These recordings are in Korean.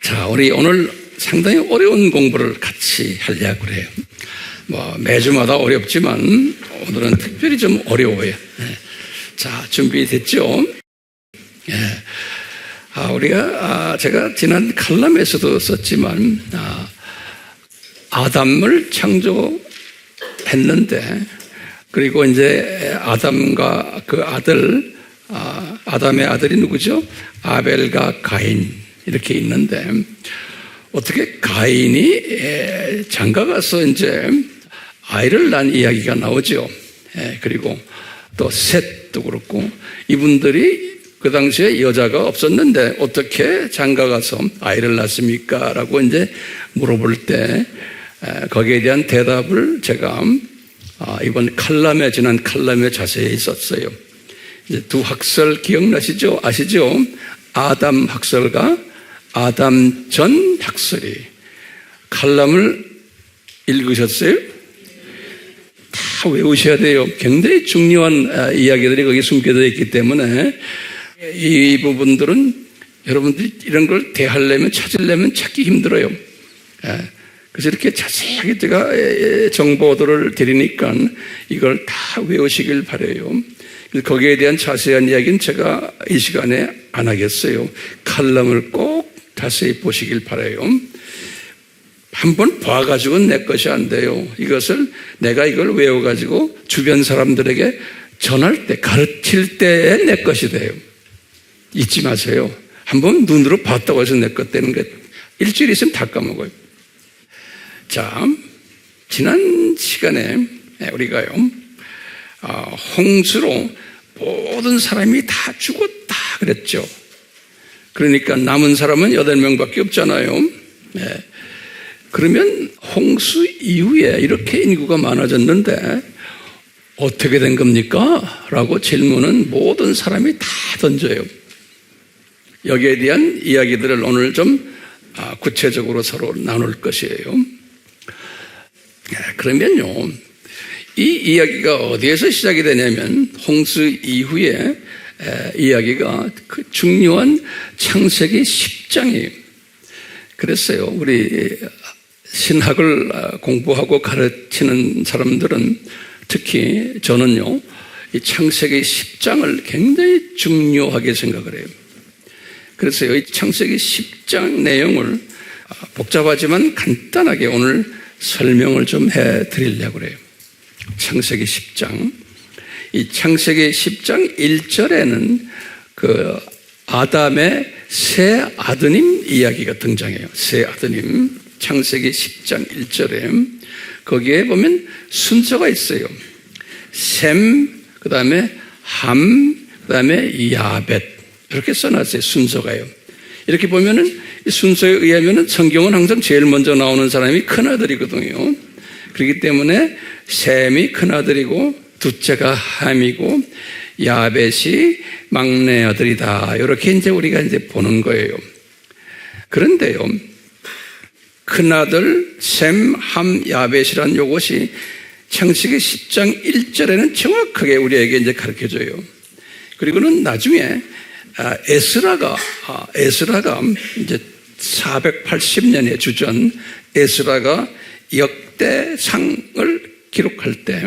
자, 우리 오늘 상당히 어려운 공부를 같이 하려고 그래요. 매주마다 어렵지만 오늘은 특별히 좀 어려워요. 자, 준비됐죠? 제가 지난 칼럼에서도 썼지만, 아담을 창조했는데, 그리고 이제 아담과 그 아들, 아담의 아들이 누구죠? 아벨과 가인, 이렇게 있는데, 어떻게 가인이 장가가서 이제 아이를 낳은 이야기가 나오죠. 그리고 또 셋도 그렇고, 이분들이 그 당시에 여자가 없었는데 어떻게 장가가서 아이를 낳습니까? 라고 이제 물어볼 때 거기에 대한 대답을 제가 이번 지난 칼럼에 자세히 썼어요. 이제 두 학설 기억나시죠? 아시죠? 아담 학설과 아담 전 학설이. 칼럼을 읽으셨어요? 다 외우셔야 돼요. 굉장히 중요한 이야기들이 거기 숨겨져 있기 때문에 이 부분들은 여러분들이 이런 걸 대하려면, 찾으려면 찾기 힘들어요. 그래서 이렇게 자세하게 제가 정보들을 드리니까 이걸 다 외우시길 바라요. 거기에 대한 자세한 이야기는 제가 이 시간에 안 하겠어요. 칼럼을 꼭 자세히 보시길 바라요. 한번 봐가지고는 내 것이 안 돼요. 내가 이걸 외워가지고 주변 사람들에게 전할 때, 가르칠 때에 내 것이 돼요. 잊지 마세요. 한번 눈으로 봤다고 해서 내 것 되는 게 일주일 있으면 다 까먹어요. 자, 지난 시간에 우리가요, 홍수로 모든 사람이 다 죽었다 그랬죠. 그러니까 남은 사람은 8명밖에 없잖아요. 그러면 홍수 이후에 이렇게 인구가 많아졌는데 어떻게 된 겁니까? 라고 질문은 모든 사람이 다 던져요. 여기에 대한 이야기들을 오늘 좀 구체적으로 서로 나눌 것이에요. 그러면요, 이 이야기가 어디에서 시작이 되냐면 홍수 이후에 이야기가 그 중요한 창세기 10장이에요. 그랬어요. 우리 신학을 공부하고 가르치는 사람들은, 특히 저는요, 이 창세기 10장을 굉장히 중요하게 생각을 해요. 그래서 이 창세기 10장 내용을 복잡하지만 간단하게 오늘 설명을 좀 해드리려고 그래요. 창세기 10장. 이 창세기 10장 1절에는 그 아담의 세 아드님 이야기가 등장해요. 세 아드님. 창세기 10장 1절에 거기에 보면 순서가 있어요. 셈, 그 다음에 함, 그 다음에 야벳. 이렇게 써놨어요. 순서가요. 이렇게 보면은 이 순서에 의하면은 성경은 항상 제일 먼저 나오는 사람이 큰아들이거든요. 그렇기 때문에 셈이 큰아들이고 둘째가 함이고 야벳이 막내 아들이다. 이렇게 이제 우리가 이제 보는 거예요. 그런데요, 큰아들 셈, 함, 야벳이란 요것이 창세기 10장 1절에는 정확하게 우리에게 이제 가르쳐줘요. 그리고는 나중에 에스라가 이제 480년의 주전 에스라가 역대상을 기록할 때,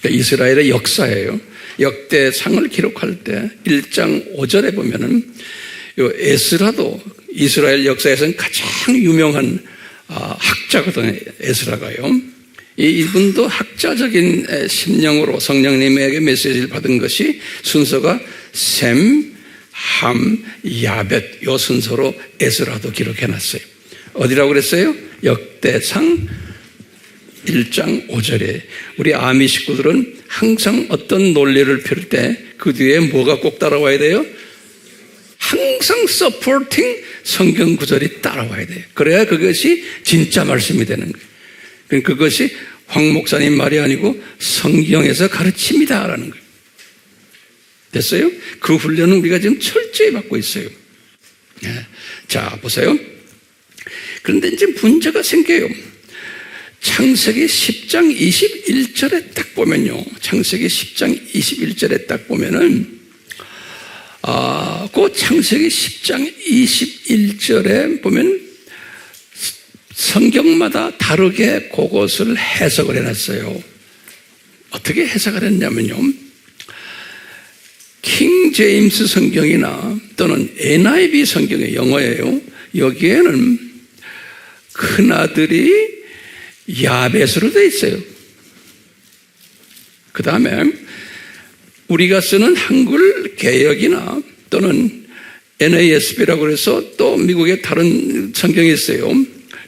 그러니까 이스라엘의 역사예요. 역대상을 기록할 때 1장 5절에 보면은 요 에스라도 이스라엘 역사에서는 가장 유명한 학자거든요. 에스라가요. 이분도 학자적인 심령으로 성령님에게 메시지를 받은 것이 순서가 셈, 함, 야벳 요 순서로 에스라도 기록해놨어요. 어디라고 그랬어요? 역대상 1장 5절에. 우리 아미 식구들은 항상 어떤 논리를 펼 때 그 뒤에 뭐가 꼭 따라와야 돼요? 항상 서포팅 성경 구절이 따라와야 돼요. 그래야 그것이 진짜 말씀이 되는 거예요. 그러니까 그것이 황 목사님 말이 아니고 성경에서 가르칩니다라는 거예요. 됐어요? 그 훈련은 우리가 지금 철저히 받고 있어요. 자, 보세요. 그런데 이제 문제가 생겨요. 창세기 10장 21절에 딱 보면요. 창세기 10장 21절에 딱 보면은, 그 창세기 10장 21절에 보면 성경마다 다르게 그것을 해석을 해놨어요. 어떻게 해석을 했냐면요, 킹 제임스 성경이나 또는 NIV 성경의 영어예요. 여기에는 큰아들이 야벳으로 되어 있어요. 그 다음에 우리가 쓰는 한글 개역이나 또는 NASB라고 해서 또 미국의 다른 성경이 있어요.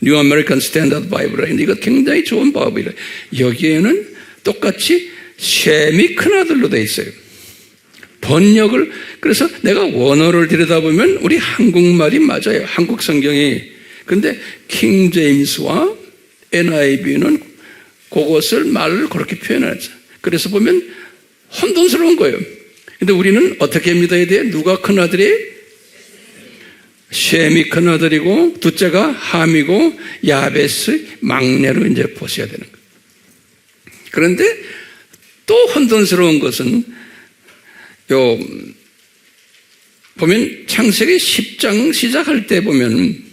New American Standard Bible인데 이거 굉장히 좋은 바이블이에요. 여기에는 똑같이 셈이 큰아들로 되어 있어요. 번역을, 그래서 내가 원어를 들여다보면 우리 한국말이 맞아요. 한국 성경이. 근데 킹 제임스와 NIV는 그것을 말을 그렇게 표현하죠. 그래서 보면 혼돈스러운 거예요. 근데 우리는 어떻게 믿어야 돼요? 누가 큰아들이? 셈이 큰아들이고 둘째가 함이고 야벳의 막내로 이제 보셔야 되는 거예요. 그런데 또 혼돈스러운 것은 보면 창세기 10장 시작할 때 보면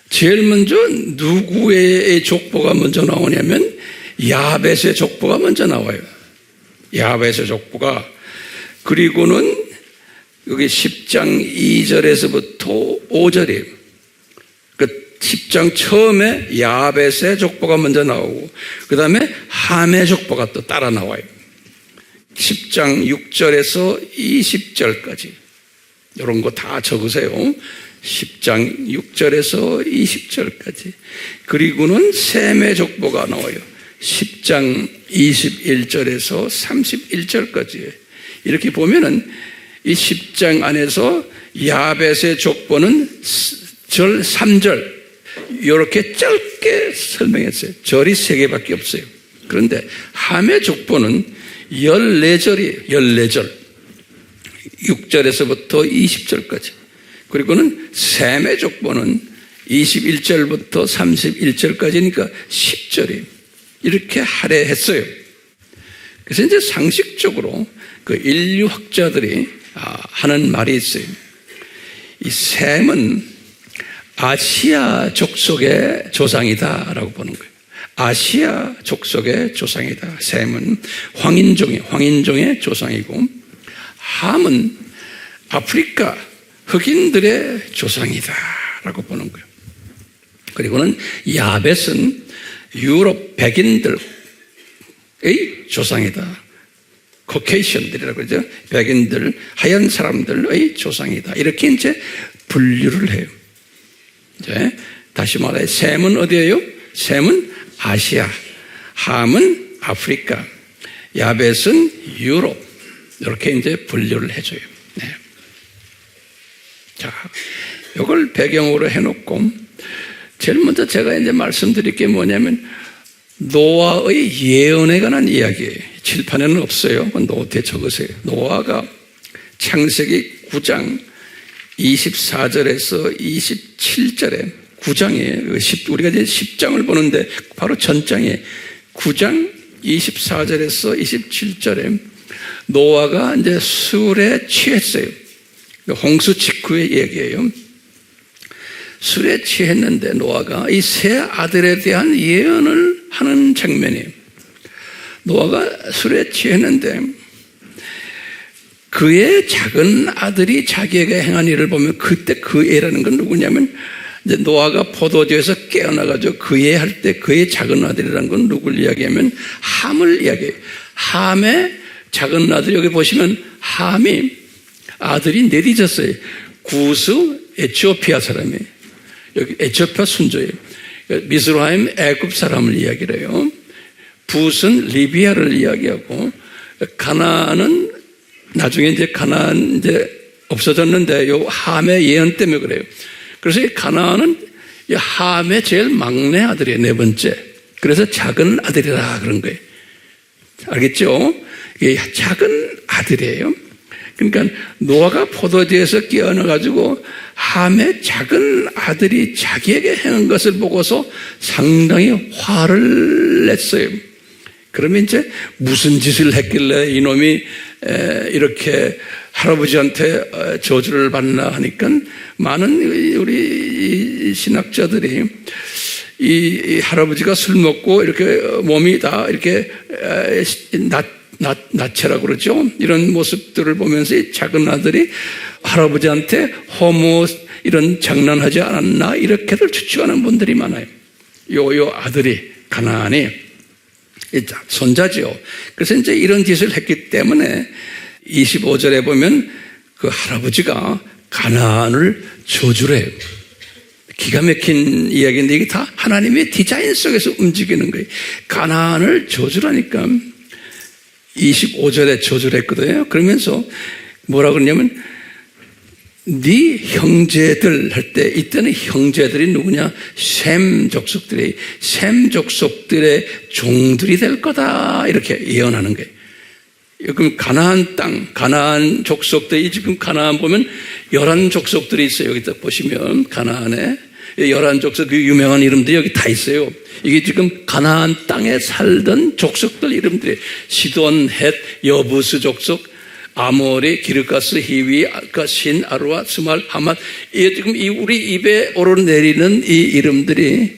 제일 먼저 누구의 족보가 먼저 나오냐면 야벳의 족보가 먼저 나와요. 야벳의 족보가. 그리고는 여기 10장 2절에서부터 5절이에요. 그 10장 처음에 야벳의 족보가 먼저 나오고 그 다음에 함의 족보가 또 따라 나와요. 10장 6절에서 20절까지 이런 거 다 적으세요. 10장 6절에서 20절까지. 그리고는 셈의 족보가 나와요. 10장 21절에서 31절까지. 이렇게 보면은 이 10장 안에서 야벳의 족보는 절 3절 이렇게 짧게 설명했어요. 절이 3개밖에 없어요. 그런데 함의 족보는 14절이에요. 14절. 6절에서부터 20절까지. 그리고는 셈의 족보는 21절부터 31절까지니까 10절이에요. 이렇게 할애했어요. 그래서 이제 상식적으로 그 인류학자들이 하는 말이 있어요. 이 셈은 아시아 족속의 조상이다라고 보는 거예요. 아시아 족속의 조상이다. 셈은 황인종의 조상이고, 함은 아프리카 흑인들의 조상이다라고 보는 거예요. 그리고는 야벳은 유럽 백인들의 조상이다. 코케이션들이라고 그러죠. 백인들, 하얀 사람들의 조상이다. 이렇게 이제 분류를 해요. 이제 다시 말해, 셈은 어디예요? 셈은 아시아, 함은 아프리카, 야벳은 유럽. 이렇게 이제 분류를 해줘요. 네. 자, 이걸 배경으로 해놓고, 제일 먼저 제가 이제 말씀드릴 게 뭐냐면, 노아의 예언에 관한 이야기예요. 칠판에는 없어요. 노트에 적으세요. 노아가 창세기 9장 24절에서 27절에 9장이에요. 우리가 이제 10장을 보는데 바로 전장에 9장 24절에서 27절에 노아가 이제 술에 취했어요. 홍수 직후의 얘기예요. 술에 취했는데 노아가 이 세 아들에 대한 예언을 하는 장면이에요. 노아가 술에 취했는데 그의 작은 아들이 자기에게 행한 일을 보면 그때 그 애라는 건 누구냐면 이제 노아가 포도주에서 깨어나가지고 그의 할 때 그의 작은 아들이라는 건 누굴 이야기하면 함을 이야기해요. 함의 작은 아들, 여기 보시면 함이 아들이 넷이졌어요. 구스 에티오피아 사람이에요. 여기 에티오피아 순조예요. 미스라임 애굽 사람을 이야기를 해요. 붓은 리비아를 이야기하고, 가나안은 나중에 이제 가나안 이제 없어졌는데 요 함의 예언 때문에 그래요. 그래서 이 가나안은 이 함의 제일 막내 아들이에요. 네 번째. 그래서 작은 아들이라 그런 거예요. 알겠죠? 이게 작은 아들이에요. 그러니까 노아가 포도주에서 깨어나가지고 함의 작은 아들이 자기에게 행한 것을 보고서 상당히 화를 냈어요. 그러면 이제 무슨 짓을 했길래 이놈이 이렇게 할아버지한테 저주를 받나 하니까 많은 우리 신학자들이 이 할아버지가 술 먹고 이렇게 몸이 다 이렇게 나체라고 그러죠. 이런 모습들을 보면서 이 작은 아들이 할아버지한테 호모 이런 장난하지 않았나 이렇게들 추측하는 분들이 많아요. 요 아들이 가나안이 손자죠. 그래서 이제 이런 짓을 했기 때문에 25절에 보면 그 할아버지가 가나안을 저주를 해요. 기가 막힌 이야기인데 이게 다 하나님의 디자인 속에서 움직이는 거예요. 가나안을 저주라니까 25절에 저주를 했거든요. 그러면서 뭐라 그러냐면 네 형제들 할 때 이때는 형제들이 누구냐? 셈 족속들의 종들이 될 거다 이렇게 예언하는 거예요. 그럼 가나안 땅, 가나안 족속들이 지금 가나안 보면 11족속들이 있어요. 여기 딱 보시면 가나안에 11족속 그 유명한 이름들이 여기 다 있어요. 이게 지금 가나안 땅에 살던 족속들 이름들이 시돈, 헷, 여부스 족속, 아모리, 기르가스, 히위, 신, 아루아, 스말, 하맛. 이게 지금 우리 입에 오르내리는 이 이름들이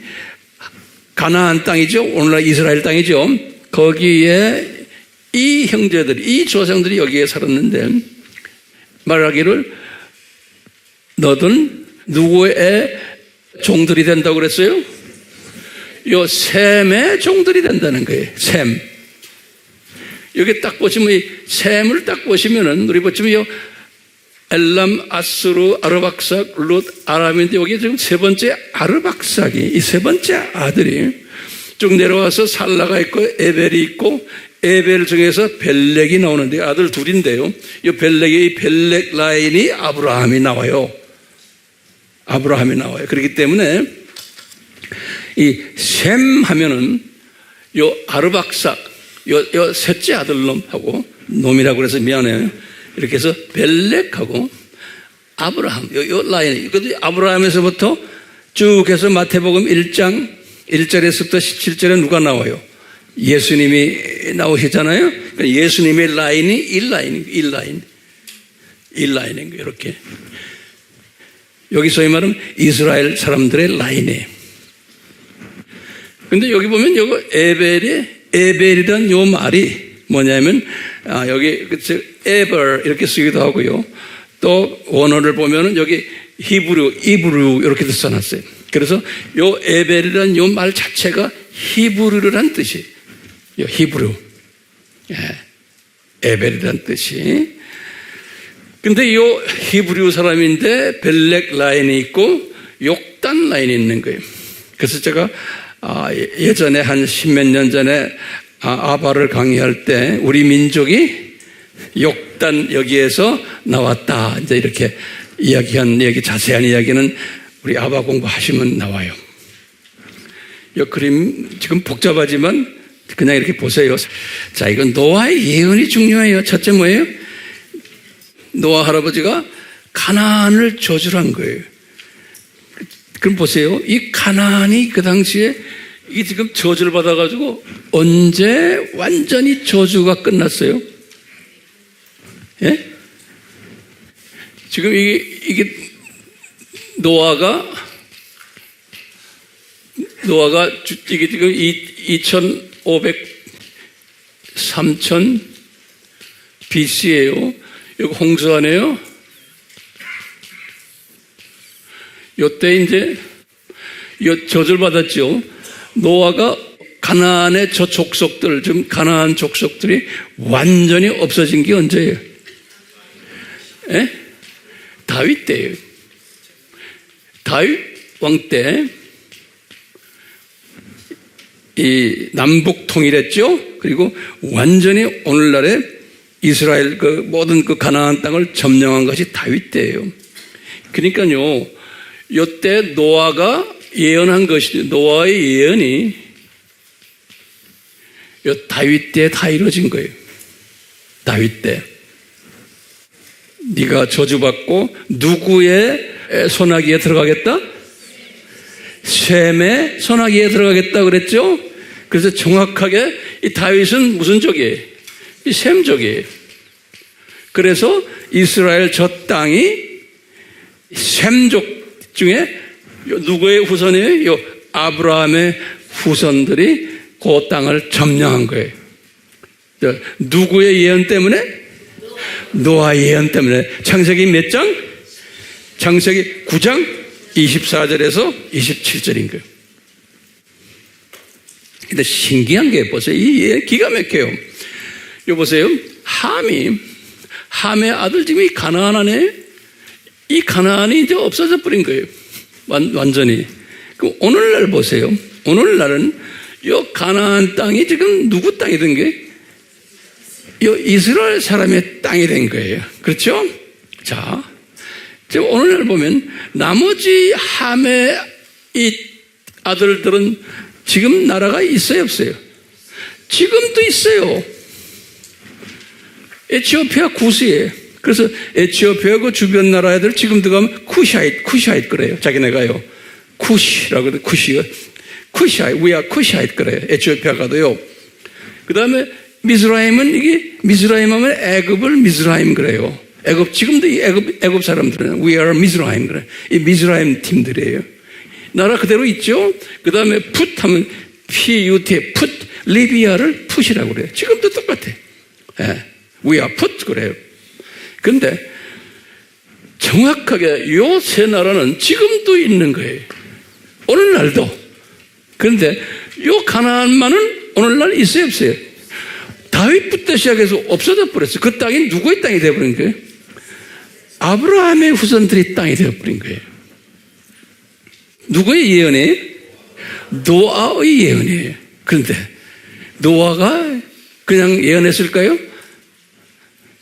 가나안 땅이죠. 오늘날 이스라엘 땅이죠. 거기에 이 형제들이, 이 조상들이 여기에 살았는데 말하기를 너는 누구의 종들이 된다고 그랬어요? 요 셈의 종들이 된다는 거예요. 셈. 여기 딱 보시면 이 셈을 딱 보시면은 우리 보시면 요 엘람, 아수르, 아르박삭, 룻, 아람인데 여기 지금 세 번째 아르박삭이 이 세 번째 아들이 쭉 내려와서 살라가 있고 에벨이 있고 에벨 중에서 벨렉이 나오는데 아들 둘인데요. 이 벨렉 라인이 아브라함이 나와요. 아브라함이 나와요. 그렇기 때문에 이 셈 하면은 요 아르박삭 요 셋째 아들놈하고 놈이라고 그래서 미안해요. 이렇게 해서 벨렉하고 아브라함 요 라인. 아브라함에서부터 쭉 해서 마태복음 1장 1절에서부터 17절에 누가 나와요? 예수님이 나오시잖아요. 그러니까 예수님의 라인이 1라인인 거예요. 이렇게. 여기 소위 말하면 이스라엘 사람들의 라인이에요. 근데 여기 보면 요거 에벨이란 요 말이 뭐냐면, 여기, 에벨 이렇게 쓰기도 하고요. 또 원어를 보면은 여기 이브루 이렇게 써놨어요. 그래서 요 에벨이란 요 말 자체가 히브르란 뜻이에요. 요 히브루. 예. 에벨이란 뜻이. 근데 요 히브리 사람인데 벨렉 라인이 있고 욕단 라인이 있는 거예요. 그래서 제가 예전에 한 10몇 년 전에 아바를 강의할 때 우리 민족이 욕단 여기에서 나왔다. 이제 이렇게 자세한 이야기는 우리 아바 공부하시면 나와요. 이 그림 지금 복잡하지만 그냥 이렇게 보세요. 자, 이건 노아의 예언이 중요해요. 첫째 뭐예요? 노아 할아버지가 가나안을 저주한 거예요. 그럼 보세요. 이 가나안이 그 당시에 이 지금 저주를 받아가지고 언제 완전히 저주가 끝났어요? 예? 지금 이게 노아가 이게 지금 2500, 3000 BC예요. 여기 홍수하네요. 요때 이제 저주를 받았죠. 노아가 가나안의 저 족속들, 지금 가나안 족속들이 완전히 없어진 게 언제예요? 예? 다윗 때예요. 다윗 왕 때 이 남북 통일했죠. 그리고 완전히 오늘날의 이스라엘 그 모든 그 가나안 땅을 점령한 것이 다윗 때예요. 그러니까요, 이때 노아가 예언한 것이 노아의 예언이 요 다윗 때 다 이루어진 거예요. 다윗 때. 네가 저주받고 누구의 소나기에 들어가겠다? 셈의 소나기에 들어가겠다 그랬죠? 그래서 정확하게 이 다윗은 무슨 족이에요? 이 셈족이에요. 그래서 이스라엘 저 땅이 셈족 중에 누구의 후손이에요? 요 아브라함의 후손들이 그 땅을 점령한 거예요. 누구의 예언 때문에? 노아 예언 때문에. 창세기 몇 장? 창세기 9장 24절에서 27절인 거예요. 근데 신기한 게 보세요. 이 예언 기가 막혀요. 요 보세요. 함의 아들 지금 이 가나안 안에 이 가나안이 이제 없어져 버린 거예요. 완전히. 오늘날 보세요. 오늘날은 요 가나안 땅이 지금 누구 땅이 된 게? 요 이스라엘 사람의 땅이 된 거예요. 그렇죠? 자, 지금 오늘날 보면 나머지 함의 이 아들들은 지금 나라가 있어요, 없어요? 지금도 있어요. 에티오피아 구스예요. 그래서 에티오피아 그 주변 나라 애들 지금 들어가면 쿠샤이트 그래요. 자기네가요. 쿠시라고 그래요. 쿠샤이트, we are 쿠샤이트 그래요. 에티오피아 가도요. 그 다음에 미즈라임은 이게 미즈라임 하면 애굽을 미즈라임 그래요. 애굽, 지금도 이 애굽 사람들은 we are 미즈라임 그래요. 이 미즈라임 팀들이에요. 나라 그대로 있죠. 그 다음에 풋 하면 P-U-T, 풋, 리비아를 풋이라고 그래요. 지금도 똑같아. 예. We are 풋 그래요. 근데 정확하게 요 세 나라는 지금도 있는 거예요. 오늘날도. 그런데 요 가나안만은 오늘날 있어요, 없어요? 다윗부터 시작해서 없어져 버렸어요. 그 땅이 누구의 땅이 되어버린 거예요? 아브라함의 후손들의 땅이 되어버린 거예요. 누구의 예언이에요? 노아의 예언이에요. 그런데 노아가 그냥 예언했을까요?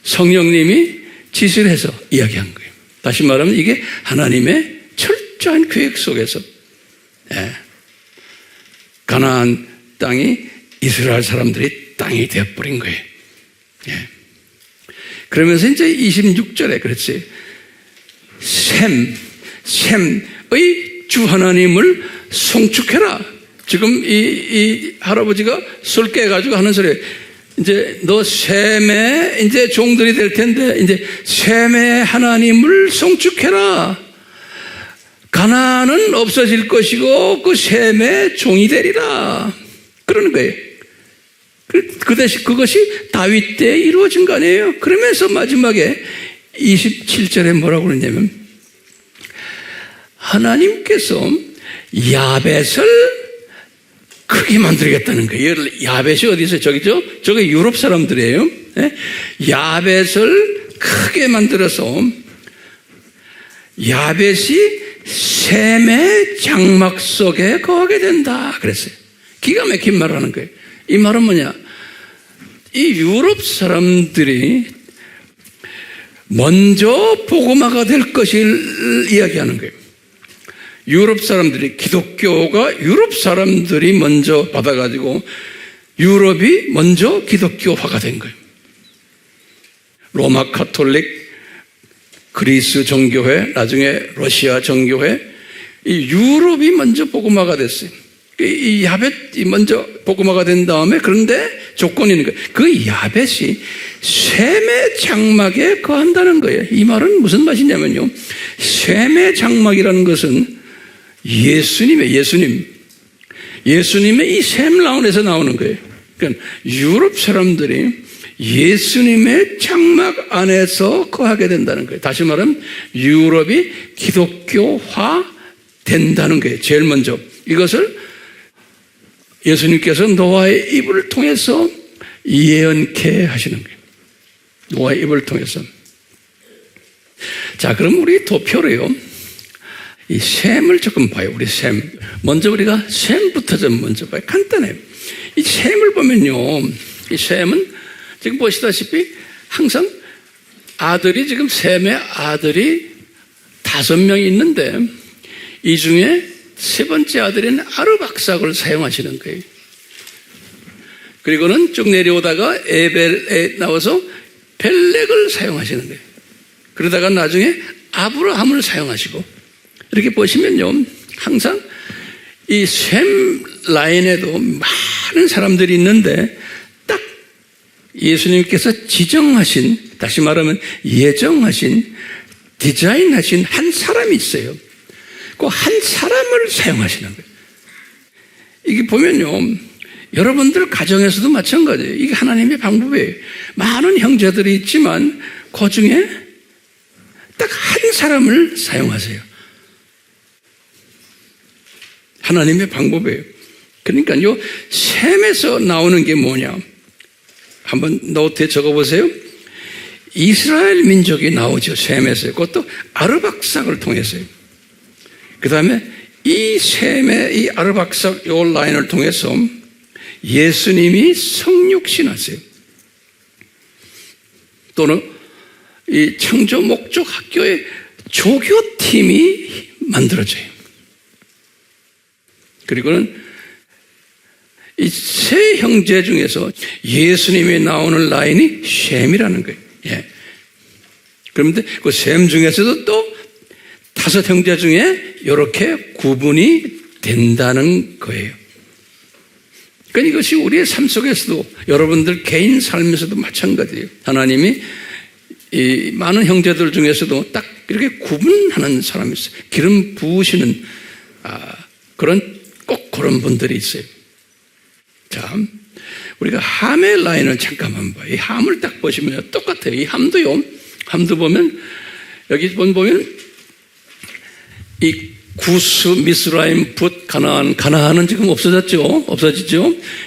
성령님이 지시해서 이야기한 거예요. 다시 말하면 이게 하나님의 철저한 계획 속에서 가나안 땅이 이스라엘 사람들의 땅이 되어버린 거예요. 그러면서 이제 26절에 그랬어요. 셈의 주 하나님을 송축해라. 지금 이 할아버지가 술 깨가지고 하는 소리예요. 이제 너 셈의 이제 종들이 될 텐데 이제 셈의 하나님을 송축해라. 가나안은 없어질 것이고 그 셈의 종이 되리라. 그러는 거예요. 그 대신 그것이 다윗 때에 이루어진 거 아니에요. 그러면서 마지막에 27절에 뭐라고 그러냐면 하나님께서 야벳을 크게 만들겠다는 거예요. 야벳이 어디 있어요? 저기죠? 저게 유럽 사람들이에요. 야벳을 크게 만들어서 야벳이 셈의 장막 속에 거하게 된다 그랬어요. 기가 막힌 말을 하는 거예요. 이 말은 뭐냐? 이 유럽 사람들이 먼저 복음화가 될 것을 이야기하는 거예요. 유럽 사람들이, 기독교가 유럽 사람들이 먼저 받아가지고 유럽이 먼저 기독교화가 된 거예요. 로마 카톨릭, 그리스 정교회, 나중에 러시아 정교회, 이 유럽이 먼저 복음화가 됐어요. 이 야벳이 먼저 복음화가 된 다음에, 그런데 조건이 있는 거예요. 그 야벳이 셈의 장막에 거한다는 거예요. 이 말은 무슨 말이냐면요, 셈의 장막이라는 것은 예수님의 이 셈 라운에서 나오는 거예요. 그러니까 유럽 사람들이 예수님의 장막 안에서 거하게 된다는 거예요. 다시 말하면 유럽이 기독교화 된다는 거예요. 제일 먼저 이것을 예수님께서 노아의 입을 통해서 예언케 하시는 거예요. 노아의 입을 통해서. 자, 그럼 우리 도표로요, 이 셈을 조금 봐요. 우리 셈. 먼저 우리가 셈부터 좀 먼저 봐요. 간단해요. 이 셈을 보면요, 이 셈은 지금 보시다시피 항상 아들이, 지금 셈의 아들이 5명이 있는데 이 중에 세 번째 아들인 아르박삭을 사용하시는 거예요. 그리고는 쭉 내려오다가 에벨에 나와서 벨렉을 사용하시는 거예요. 그러다가 나중에 아브라함을 사용하시고, 이렇게 보시면요, 항상 이 셈 라인에도 많은 사람들이 있는데 딱 예수님께서 지정하신, 다시 말하면 예정하신, 디자인하신 한 사람이 있어요. 그 한 사람을 사용하시는 거예요. 이게 보면요, 여러분들 가정에서도 마찬가지예요. 이게 하나님의 방법이에요. 많은 형제들이 있지만 그 중에 딱 한 사람을 사용하세요. 하나님의 방법이에요. 그러니까요, 셈에서 나오는 게 뭐냐? 한번 노트에 적어보세요. 이스라엘 민족이 나오죠. 셈에서요. 그것도 아르박삭을 통해서요. 그 다음에 이 셈의 이 아르박삭 요 라인을 통해서 예수님이 성육신하세요. 또는 이 창조 목적 학교의 조교팀이 만들어져요. 그리고는 이 세 형제 중에서 예수님이 나오는 라인이 셈이라는 거예요. 예. 그런데 그 셈 중에서도 또 5 형제 중에 이렇게 구분이 된다는 거예요. 그러니까 이것이 우리의 삶 속에서도 여러분들 개인 삶에서도 마찬가지예요. 하나님이 이 많은 형제들 중에서도 딱 이렇게 구분하는 사람이 있어요. 기름 부으시는 꼭 그런 분들이 있어요. 자, 우리가 함의 라인을 잠깐만 봐요. 이 함을 딱 보시면 똑같아요. 이 함도요. 함도 보면 여기 보면 이 구스, 미스라임, 붓, 가나안은 지금 없어졌죠?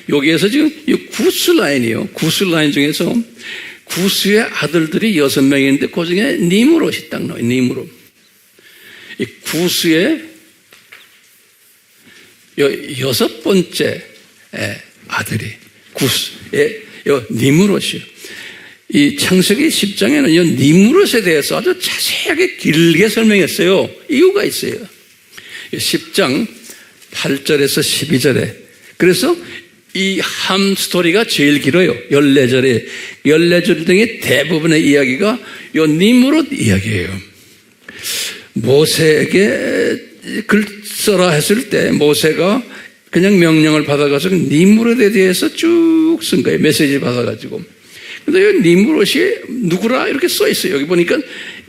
여기에서 지금 이 구스 라인이에요. 구스 라인 중에서 구스의 아들들이 6명인데 그 중에 니므롯이 딱 나와요. 니므롯. 이 구스의 6번째 아들이 구스의 니므롯이요. 이 창세기 10장에는 이 니므롯에 대해서 아주 자세하게 길게 설명했어요. 이유가 있어요. 10장 8절에서 12절에. 그래서 이 함 스토리가 제일 길어요. 14절에. 14절 등의 대부분의 이야기가 이 니므롯 이야기예요. 모세에게 글 써라 했을 때 모세가 그냥 명령을 받아가지고 니므롯에 대해서 쭉 쓴 거예요. 메시지 받아가지고. 근데 여기 니므롯이 누구라 이렇게 써 있어요. 여기 보니까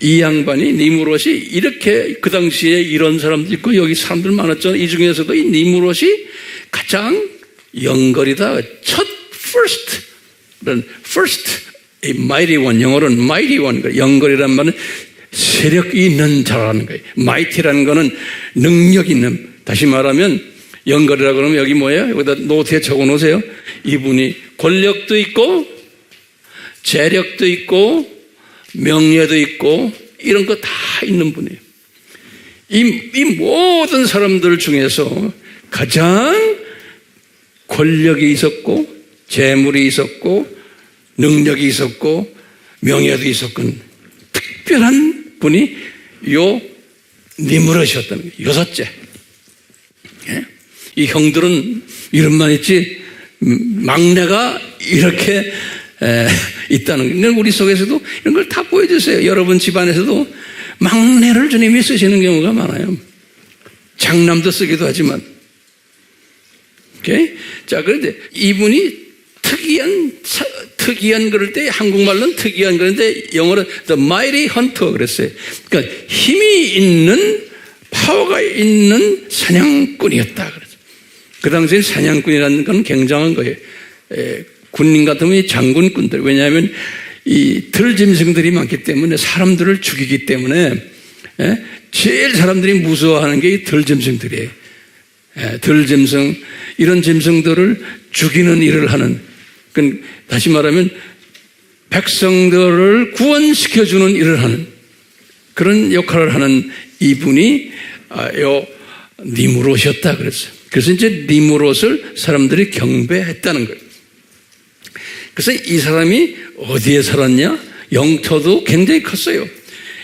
이 양반이 니므롯이 이렇게 그 당시에 이런 사람도 있고 여기 사람들 많았잖아요. 이 중에서도 이 니므롯이 가장 영걸이다. 첫 first, a mighty one. 영어로는 mighty one. 영걸이란 말은 세력이 있는 자라는 거예요. mighty라는 거는 능력 있는. 다시 말하면 영걸이라고 그러면 여기 뭐예요? 여기다 노트에 적어 놓으세요. 이분이 권력도 있고 재력도 있고 명예도 있고 이런 거 다 있는 분이에요. 이 모든 사람들 중에서 가장 권력이 있었고 재물이 있었고 능력이 있었고 명예도 있었건 특별한 분이 요 니므롯이었다는 거예요. 6째. 예? 이 형들은 이름만 있지 막내가 이렇게 있다는 거예요. 우리 속에서도 이런 걸 다 보여주세요. 여러분 집안에서도 막내를 주님이 쓰시는 경우가 많아요. 장남도 쓰기도 하지만. 오케이? 자, 그런데 이분이 특이한 그럴 때 한국말로는 특이한 그런데 영어로 The Mighty Hunter 그랬어요. 그러니까 힘이 있는 파워가 있는 사냥꾼이었다 그랬어요. 그 당시에 사냥꾼이라는 건 굉장한 거예요. 군인 같으면 이 장군꾼들. 왜냐하면 이 들짐승들이 많기 때문에 사람들을 죽이기 때문에 제일 사람들이 무서워하는 게 이 들짐승들이에요. 들짐승, 이런 짐승들을 죽이는 일을 하는, 다시 말하면 백성들을 구원시켜주는 일을 하는 그런 역할을 하는 이분이 니므롯이었다 그랬어요. 그래서 이제 니므롯을 사람들이 경배했다는 거예요. 그래서 이 사람이 어디에 살았냐? 영토도 굉장히 컸어요.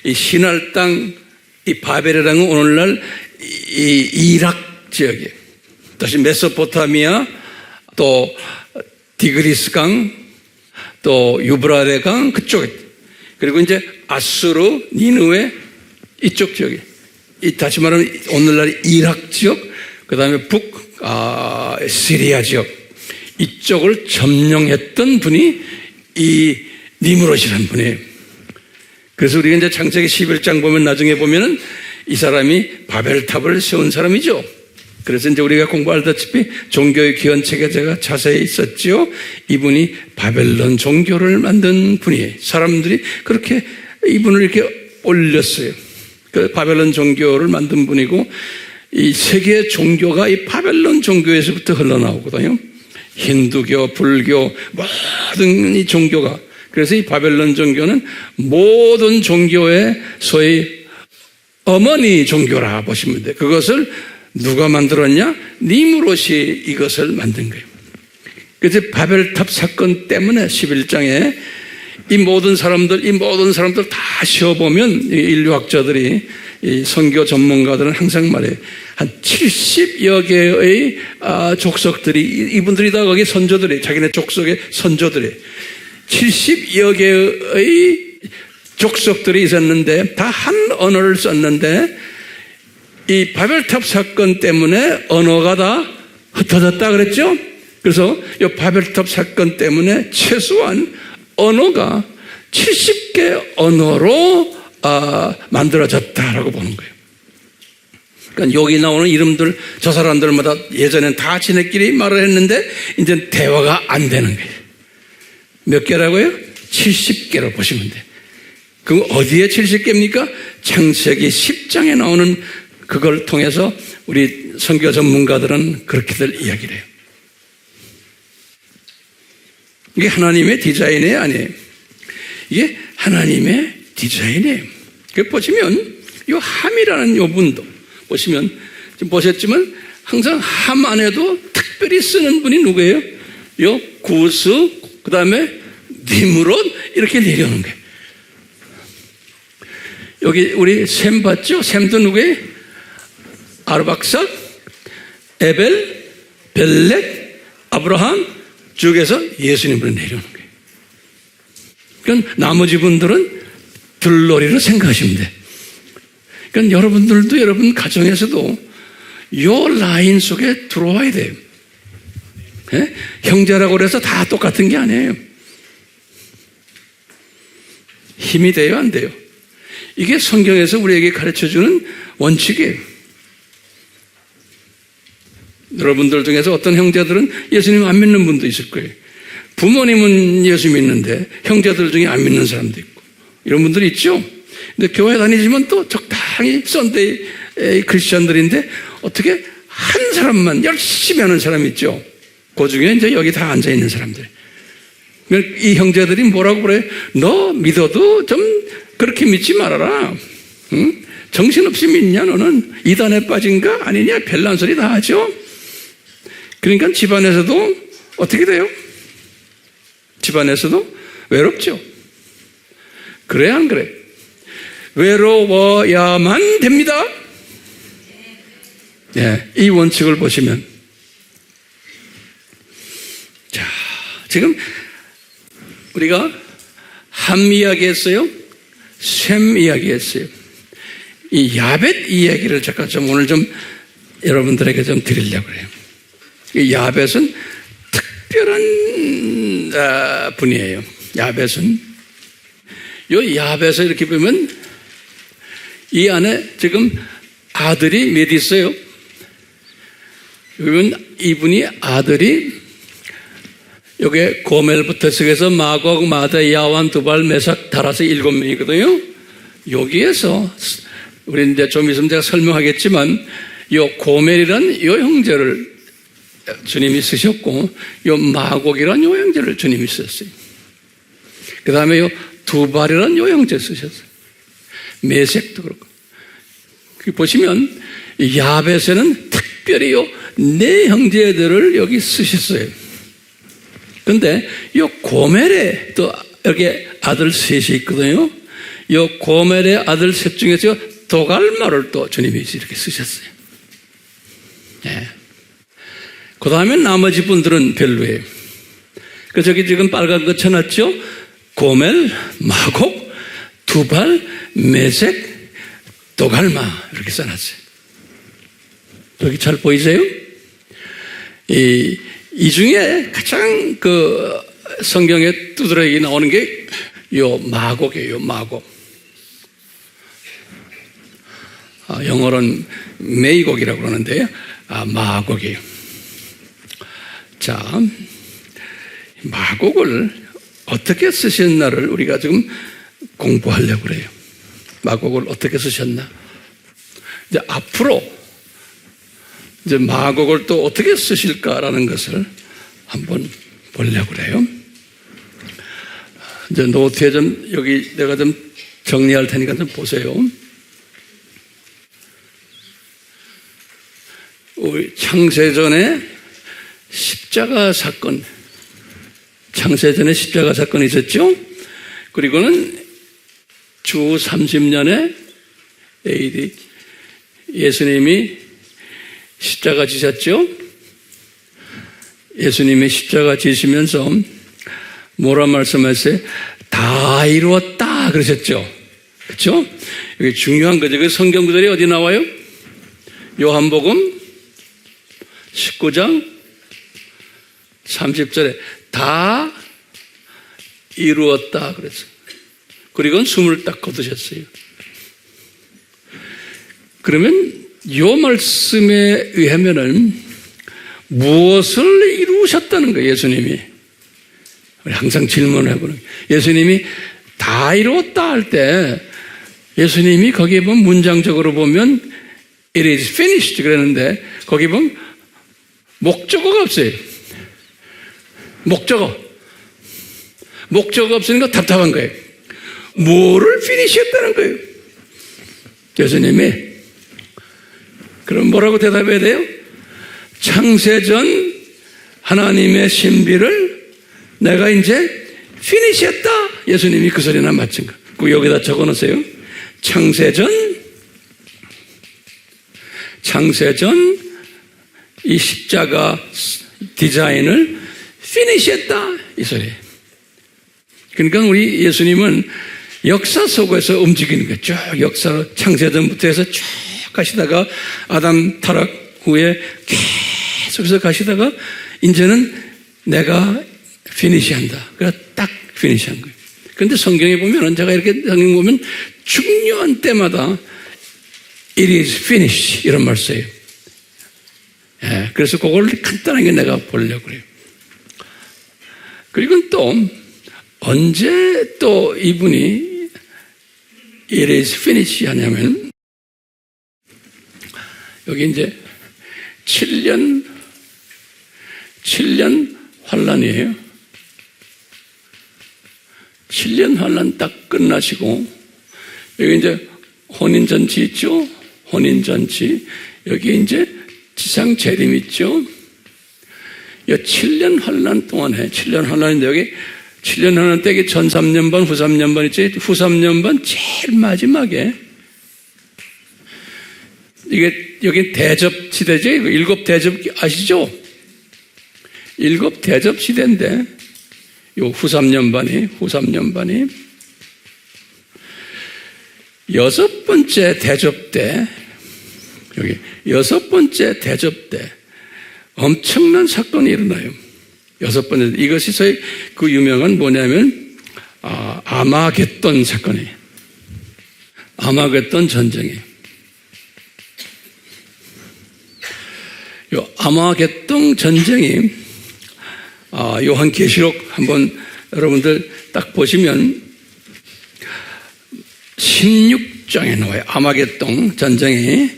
이 시날 땅, 이 바벨이라는 건 오늘날 이 이락 지역이에요. 다시 메소포타미아, 또 디그리스 강, 또 유브라데 강 그쪽에, 그리고 이제 아수르, 니느웨 이쪽 지역에, 다시 말하면 오늘날 이락 지역, 그 다음에 시리아 지역, 이쪽을 점령했던 분이 이 니므롯이라는 분이에요. 그래서 우리가 이제 창세기 11장 보면 나중에 보면은 이 사람이 바벨탑을 세운 사람이죠. 그래서 이제 우리가 공부하다시피 종교의 기원 체계제가 자세히 있었죠. 이분이 바벨론 종교를 만든 분이에요. 사람들이 그렇게 이분을 이렇게 올렸어요. 그 바벨론 종교를 만든 분이고, 이 세계 종교가 이 바벨론 종교에서부터 흘러나오거든요. 힌두교, 불교, 모든 이 종교가. 그래서 이 바벨론 종교는 모든 종교의 소위 어머니 종교라 보시면 돼요. 그것을 누가 만들었냐? 니므롯이 이것을 만든 거예요. 그래서 바벨탑 사건 때문에 11장에 이 모든 사람들 다 쉬어보면 인류학자들이, 이 선교 전문가들은 항상 말해요. 한 70여 개의 족속들이, 이분들이 다 거기 선조들이, 자기네 족속의 선조들이 70여 개의 족속들이 있었는데 다 한 언어를 썼는데, 이 바벨탑 사건 때문에 언어가 다 흩어졌다 그랬죠? 그래서 이 바벨탑 사건 때문에 최소한 언어가 70개 언어로 만들어졌다라고 보는 거예요. 그러니까 여기 나오는 이름들, 저 사람들마다 예전엔 다 지네끼리 말을 했는데 이제 대화가 안 되는 거예요. 몇 개라고요? 70개로 보시면 돼요. 그럼 어디에 70개입니까? 창세기 10장에 나오는 그걸 통해서 우리 선교 전문가들은 그렇게들 이야기를 해요. 이게 하나님의 디자인이에요, 아니에요? 이게 하나님의 디자인이에요. 그 보시면 이 함이라는 요 분도 보시면 지금 보셨지만 항상 함 안에도 특별히 쓰는 분이 누구예요? 요 구스, 그 다음에 니므롯 이렇게 내려오는 거예요. 여기 우리 셈 봤죠? 셈도 누구예요? 아르박삭, 에벨, 벨렉, 아브라함 쪽에서 예수님으로 내려오는 거예요. 그러니까 나머지 분들은 들러리로 생각하시면 돼요. 그러니까 여러분들도 여러분 가정에서도 요 라인 속에 들어와야 돼요. 네? 형제라고 해서 다 똑같은 게 아니에요. 힘이 돼요, 안 돼요? 이게 성경에서 우리에게 가르쳐주는 원칙이에요. 여러분들 중에서 어떤 형제들은 예수님 안 믿는 분도 있을 거예요. 부모님은 예수 믿는데 형제들 중에 안 믿는 사람도 있고 이런 분들이 있죠. 근데 교회 다니지만 또 적당히 썬데이 크리스천들인데 어떻게 한 사람만 열심히 하는 사람이 있죠. 그 중에 이제 여기 다 앉아있는 사람들. 이 형제들이 뭐라고 그래? 너 믿어도 좀 그렇게 믿지 말아라. 응? 정신없이 믿냐 너는? 이단에 빠진가 아니냐? 별난 소리 다 하죠. 그러니까 집안에서도 어떻게 돼요? 집안에서도 외롭죠. 그래야 안 그래? 외로워야만 됩니다. 네, 이 원칙을 보시면, 자, 지금 우리가 함 이야기했어요. 셈 이야기했어요. 이 야벳 이야기를 잠깐 좀 오늘 좀 여러분들에게 좀 드리려고 그래요. 이 야벳은 특별한 분이에요. 야벳은 이 야벳을 이렇게 보면 이 안에 지금 아들이 몇 있어요? 이분이 아들이 여기에 고멜부터 시작해서 마곡, 마다, 야완, 두발, 메삭, 다라서 7명이거든요. 여기에서 우리 이제 좀 있으면 제가 설명하겠지만 요 고멜이란 요 형제를 주님이 쓰셨고 요 마곡이란 요 형제를 주님이 썼어요. 그 다음에 요 두발이란 요 형제 쓰셨어요. 메색도 그렇고. 보시면 야벳에는 특별히 요 네 형제들을 여기 쓰셨어요. 근데 요 고멜에 또 여기 아들 셋이 있거든요. 요 고멜의 아들 셋 중에서 도갈마를 또 주님이 이렇게 쓰셨어요. 네. 그 다음에 나머지 분들은 별로예요. 그 저기 지금 빨간 거 쳐놨죠? 고멜, 마곡, 두발, 메색, 도갈마 이렇게 써놨어요. 여기 잘 보이세요? 이 중에 가장 그 성경에 두드러기 나오는 게 요 마곡이에요, 마곡. 영어로는 메이곡이라고 그러는데요. 마곡이에요. 자, 마곡을 어떻게 쓰셨나를 우리가 지금 공부하려고 그래요. 마곡을 어떻게 쓰셨나? 이제 앞으로 이제 마곡을 또 어떻게 쓰실까라는 것을 한번 보려고 그래요. 이제 노트에 좀 여기 내가 좀 정리할 테니까 좀 보세요. 우리 창세전에 십자가 사건, 창세전에 십자가 사건이 있었죠. 그리고는 주 30년에 AD 예수님이 십자가 지셨죠. 예수님이 십자가 지시면서 뭐라 말씀하셨어요? 다 이루었다 그러셨죠. 그렇죠? 이게 중요한 거죠. 그 성경 구절이 어디 나와요? 요한복음 19장 30절에 다 이루었다 그랬어요. 그리고 숨을 딱 거두셨어요. 그러면 이 말씀에 의하면은 무엇을 이루셨다는 거예요, 예수님이? 우리 항상 질문을 해보는 거예요. 예수님이 다 이루었다 할 때 예수님이 거기에 보면 문장적으로 보면 it is finished 그랬는데 거기 보면 목적어가 없어요. 목적어가 없으니까 답답한 거예요. 뭐를 피니시했다는 거예요? 예수님이 그럼 뭐라고 대답해야 돼요? 창세전 하나님의 신비를 내가 이제 피니시했다. 예수님이 그 소리나 맞춘 거. 그 여기다 적어놓으세요. 창세전 이 십자가 디자인을 피니시했다. 이 소리. 그러니까 우리 예수님은 역사 속에서 움직이는 거예요. 쭉 역사로 창세전부터 해서 쭉 가시다가 아담 타락 후에 계속해서 가시다가 이제는 내가 피니시한다. 그래서 딱 피니시한 거예요. 그런데 성경에 보면 제가 이렇게 성경 보면 중요한 때마다 it is finished 이런 말 써요. 예, 그래서 그걸 간단하게 내가 보려고 그래요. 그리고 또 언제 또 이분이 it is finished 하냐면 여기 이제 7년 환란이에요. 7년 환란 딱 끝나시고 여기 이제 혼인잔치 있죠? 혼인잔치. 여기 이제 지상 재림 있죠? 이 7년 환란 동안에 7년 환란인데 여기 7년 환란 때 전 3년반 후 3년반 있지? 후 3년반 제일 마지막에 이게 여기 대접 시대죠? 일곱 대접 아시죠? 일곱 대접 시대인데 요 후 3년반이 여섯 번째 대접 때 여기 여섯 번째 대접 때 엄청난 사건이 일어나요. 여섯 번째 이것이 소위 그 유명한 뭐냐면 아마겟돈 사건이에요. 아마겟돈 전쟁이에요. 요 아마겟돈 전쟁이 요한계시록 한번 여러분들 딱 보시면 16장에 나와요. 아마겟돈 전쟁이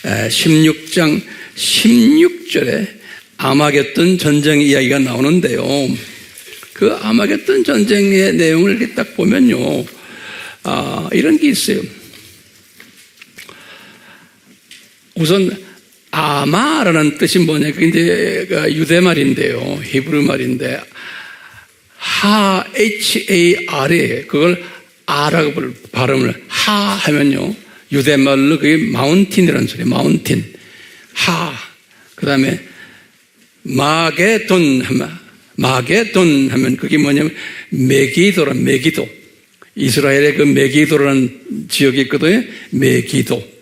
16장 16절에 아마겟돈 전쟁 이야기가 나오는데요. 그 아마겟돈 전쟁의 내용을 이렇게 딱 보면요. 이런 게 있어요. 우선 아마라는 뜻이 뭐냐? 그게 이제 유대 말인데요. 히브리 말인데 H-A-R에 그걸 아라고 발음을 하 하면요. 유대 말로 그게 마운틴이라는 소리예요. 마운틴. 그 다음에 마게돈 하면 그게 뭐냐면 메기도. 이스라엘의 그 메기도라는 지역이 있거든요. 메기도.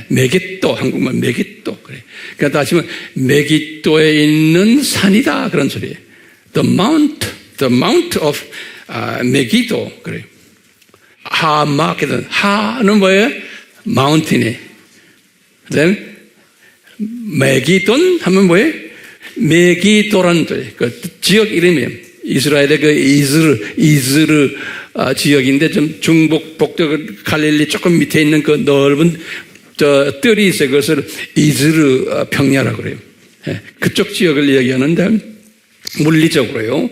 메깃도, 한국말 메깃도. 그래. 그러니까 다시 말하면 메기도에 있는 산이다 그런 소리예요. The mount of 메기도 그래요. 하마게돈 하는 뭐예요? 마운틴이. 그다음에 메기돈 하면 뭐예요? 메기도라는 그 지역 이름이에요. 이스라엘의 그 이즈르 지역인데 좀 중북 북쪽 갈릴리 조금 밑에 있는 그 넓은 뜰이 있어요. 그것을 이즈르 평야라고 그래요. 그쪽 지역을 얘기하는데 물리적으로요.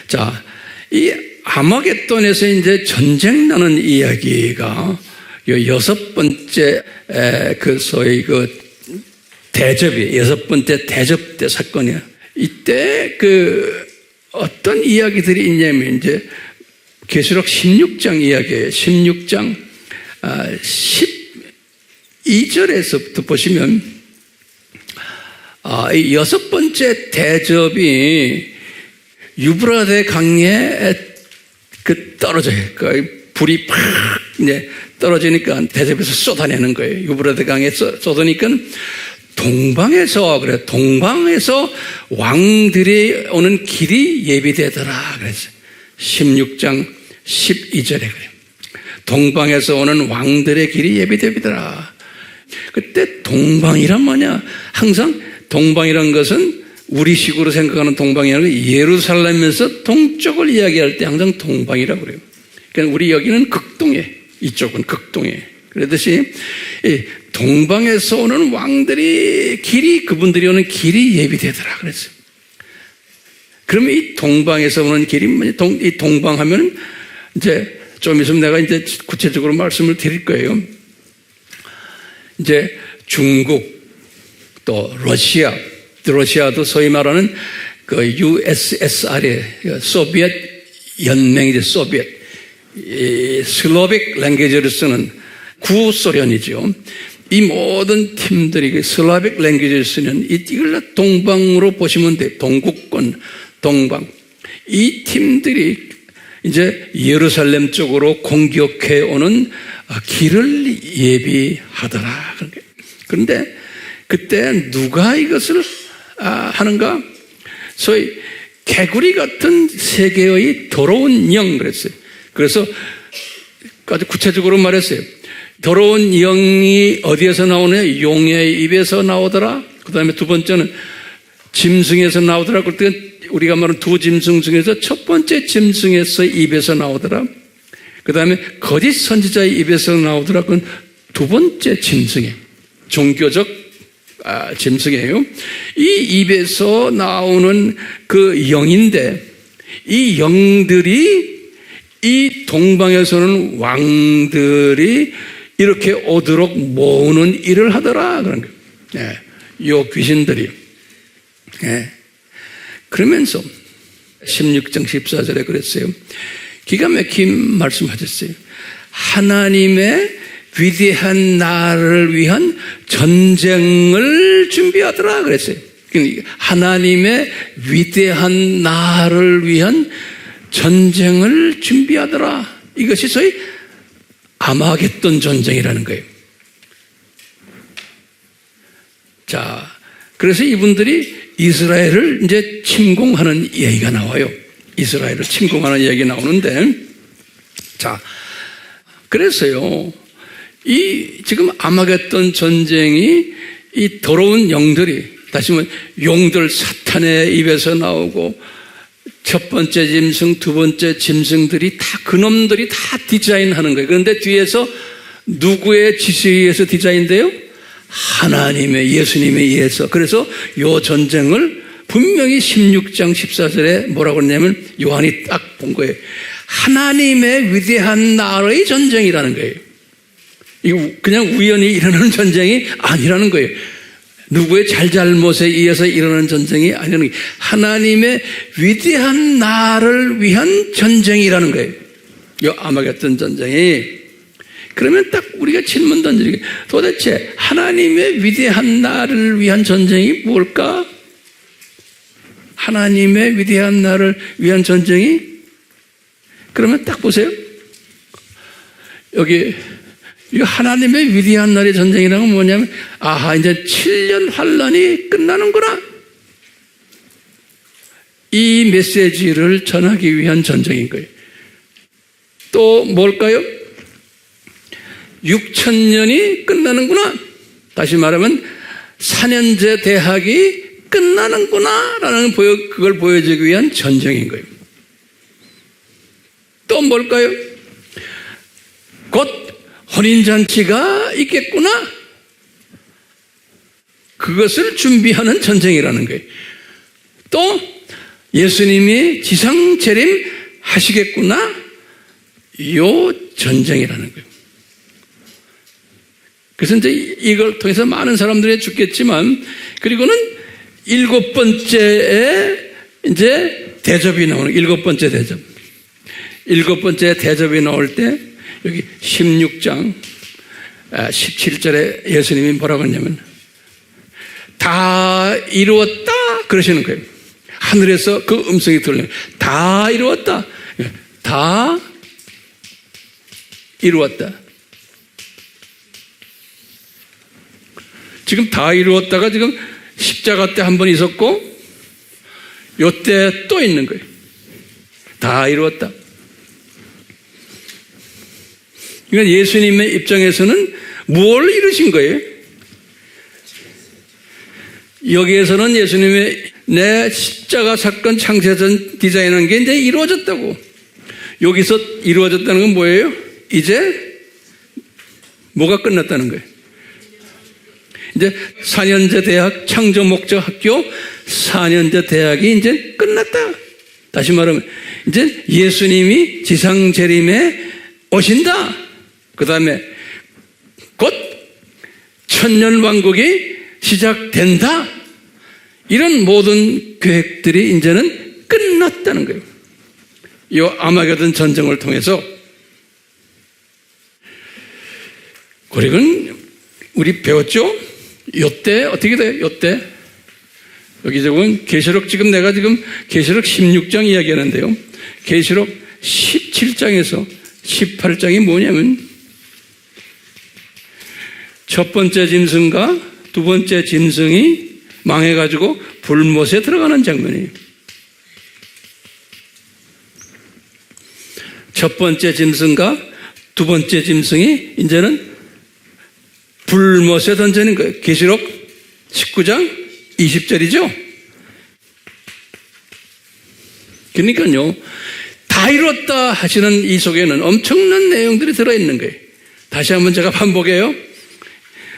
자, 이 아마겟돈에서 이제 전쟁 나는 이야기가 여섯 번째 그 소위 그 대접이 여섯 번째 대접 때 사건이야. 이때 그 어떤 이야기들이 있냐면 이제 계시록 16장 이야기예요. 16장 12절에서부터 보시면 이 여섯 번째 대접이 유브라데 강에 그 떨어져요. 그 불이 팍 이제 떨어지니까 대접에서 쏟아내는 거예요. 유브라데 강에 쏟으니까 동방에서 왕들이 오는 길이 예비되더라 그랬어요. 16장 12절에 그래요. 동방에서 오는 왕들의 길이 예비되더라. 그때 동방이란 뭐냐? 항상 동방이란 것은 우리식으로 생각하는 동방이라는 게 예루살렘에서 동쪽을 이야기할 때 항상 동방이라고 그래요. 그러니까 우리 여기는 극동에, 이쪽은 극동에. 그러듯이 동방에서 오는 왕들이 그분들이 오는 길이 예비되더라 그랬어요. 그러면 이 동방에서 오는 길이 뭐냐? 이 동방하면 이제 좀 있으면 내가 이제 구체적으로 말씀을 드릴 거예요. 이제 중국 또 러시아도 소위 말하는 그 USSR의 소비엣 연맹이죠. 소비엣 슬로빅 랭귀지를 쓰는 구소련이죠. 이 모든 팀들이 슬라빅 랭귀지를 쓰는 이걸 동방으로 보시면 돼요. 동국권, 동방. 이 팀들이 이제 예루살렘 쪽으로 공격해 오는 길을 예비하더라. 그런데 그때 누가 이것을 하는가? 소위 개구리 같은 세계의 더러운 영 그랬어요. 그래서 아주 구체적으로 말했어요. 더러운 영이 어디에서 나오느냐? 용의 입에서 나오더라. 그 다음에 두 번째는 짐승에서 나오더라. 그때 우리가 말하는 두 짐승 중에서 첫 번째 짐승에서 입에서 나오더라. 그 다음에 거짓 선지자의 입에서 나오더라. 그건 두 번째 짐승이에요. 종교적 짐승이에요. 이 입에서 나오는 그 영인데 이 영들이 이 동방에서는 왕들이 이렇게 오도록 모으는 일을 하더라 그런 거예요. 요 귀신들이. 그러면서 16장 14절에 그랬어요. 기가 막힌 말씀하셨어요. 하나님의 위대한 나라를 위한 전쟁을 준비하더라 그랬어요. 하나님의 위대한 나라를 위한 전쟁을 준비하더라. 이것이 소위 아마겟돈 전쟁이라는 거예요. 자, 그래서 이분들이 이스라엘을 이제 침공하는 얘기가 나와요. 이스라엘을 침공하는 얘기가 나오는데, 자, 그래서요, 지금 아마겟돈 전쟁이 이 더러운 영들이, 다시 말하면 용들 사탄의 입에서 나오고, 첫 번째 짐승, 두 번째 짐승들이 다 그놈들이 다 디자인하는 거예요. 그런데 뒤에서 누구의 지시에 의해서 디자인돼요? 하나님의, 예수님에 의해서. 그래서 이 전쟁을 분명히 16장 14절에 뭐라고 그러냐면 요한이 딱 본 거예요. 하나님의 위대한 나라의 전쟁이라는 거예요. 이거 그냥 우연히 일어나는 전쟁이 아니라는 거예요. 누구의 잘잘못에 의해서 일어나는 전쟁이 아니라는 거예요. 하나님의 위대한 나라를 위한 전쟁이라는 거예요. 이 아마겟돈 전쟁이. 그러면 딱 우리가 질문 던지는 게 도대체 하나님의 위대한 나라를 위한 전쟁이 뭘까? 하나님의 위대한 나라를 위한 전쟁이? 그러면 딱 보세요. 여기 이 하나님의 위대한 날의 전쟁이라는 건 뭐냐면, 아하, 이제 7년 환란이 끝나는구나. 이 메시지를 전하기 위한 전쟁인 거예요. 또 뭘까요? 6,000년이 끝나는구나. 다시 말하면 4년제 대학이 끝나는구나 라는 그걸 보여주기 위한 전쟁인 거예요. 또 뭘까요? 곧 혼인잔치가 있겠구나. 그것을 준비하는 전쟁이라는 거예요. 또 예수님이 지상 재림 하시겠구나. 요 전쟁이라는 거예요. 그래서 이제 이걸 통해서 많은 사람들이 죽겠지만, 그리고는 7번째에 이제 대접이 나오는, 7번째 대접. 7번째 대접이 나올 때, 여기 16장 17절에 예수님이 뭐라고 했냐면, 다 이루었다 그러시는 거예요. 하늘에서 그 음성이 들려요. 다 이루었다. 다 이루었다. 지금 다 이루었다가 지금 십자가 때 한 번 있었고, 요때 또 있는 거예요. 다 이루었다. 그러니까 예수님의 입장에서는 뭘 이루신 거예요? 여기에서는 예수님의 내 십자가 사건 창세전 디자인한 게 이제 이루어졌다고. 여기서 이루어졌다는 건 뭐예요? 이제 뭐가 끝났다는 거예요? 이제 4년제 대학 창조 목적 학교 4년제 대학이 이제 끝났다. 다시 말하면 이제 예수님이 지상 재림에 오신다. 그 다음에 곧 천년 왕국이 시작된다. 이런 모든 계획들이 이제는 끝났다는 거예요. 이 아마게돈 전쟁을 통해서. 그리고 우리 배웠죠? 요때 어떻게 돼요? 요때 여기 지금 계시록, 지금 내가 지금 계시록 16장 이야기하는데요. 계시록 17장에서 18장이 뭐냐면, 첫 번째 짐승과 두 번째 짐승이 망해가지고 불못에 들어가는 장면이에요. 첫 번째 짐승과 두 번째 짐승이 이제는 불못에 던지는 거예요. 계시록 19장 20절이죠. 그러니까요, 다 이뤘다 하시는 이 속에는 엄청난 내용들이 들어있는 거예요. 다시 한번 제가 반복해요.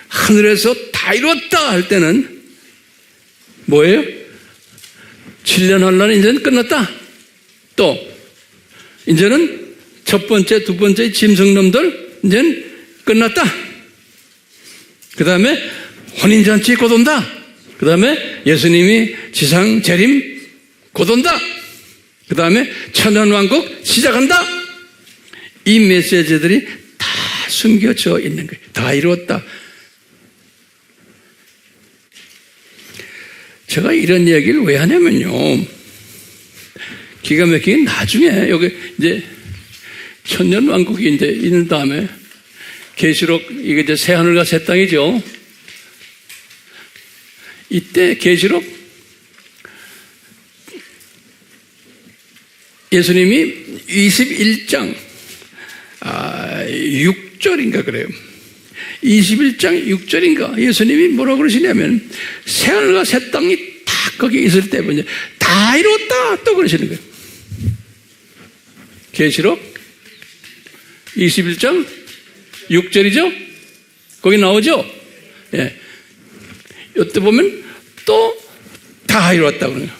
하늘에서 다 이뤘다 할 때는 뭐예요? 7년 환란이 이제는 끝났다. 또 이제는 첫 번째, 두 번째 짐승놈들 이제는 끝났다. 그 다음에 혼인잔치 곧 온다. 그 다음에 예수님이 지상 재림 곧 온다. 그 다음에 천년왕국 시작한다. 이 메시지들이 다 숨겨져 있는 거예요. 다 이루었다. 제가 이런 얘기를 왜 하냐면요, 기가 막히게 나중에 여기 이제 천년왕국이 이제 있는 다음에 계시록, 이게 이제 새 하늘과 새 땅이죠. 이때 계시록 예수님이 21장 6절인가 그래요. 21장 6절인가 예수님이 뭐라고 그러시냐면, 새 하늘과 새 땅이 다 거기 있을 때 다 이뤘다 또 그러시는 거예요. 계시록 21장 6절이죠? 거기 나오죠? 예. 이때 보면 또 다 이뤘다고 그래요.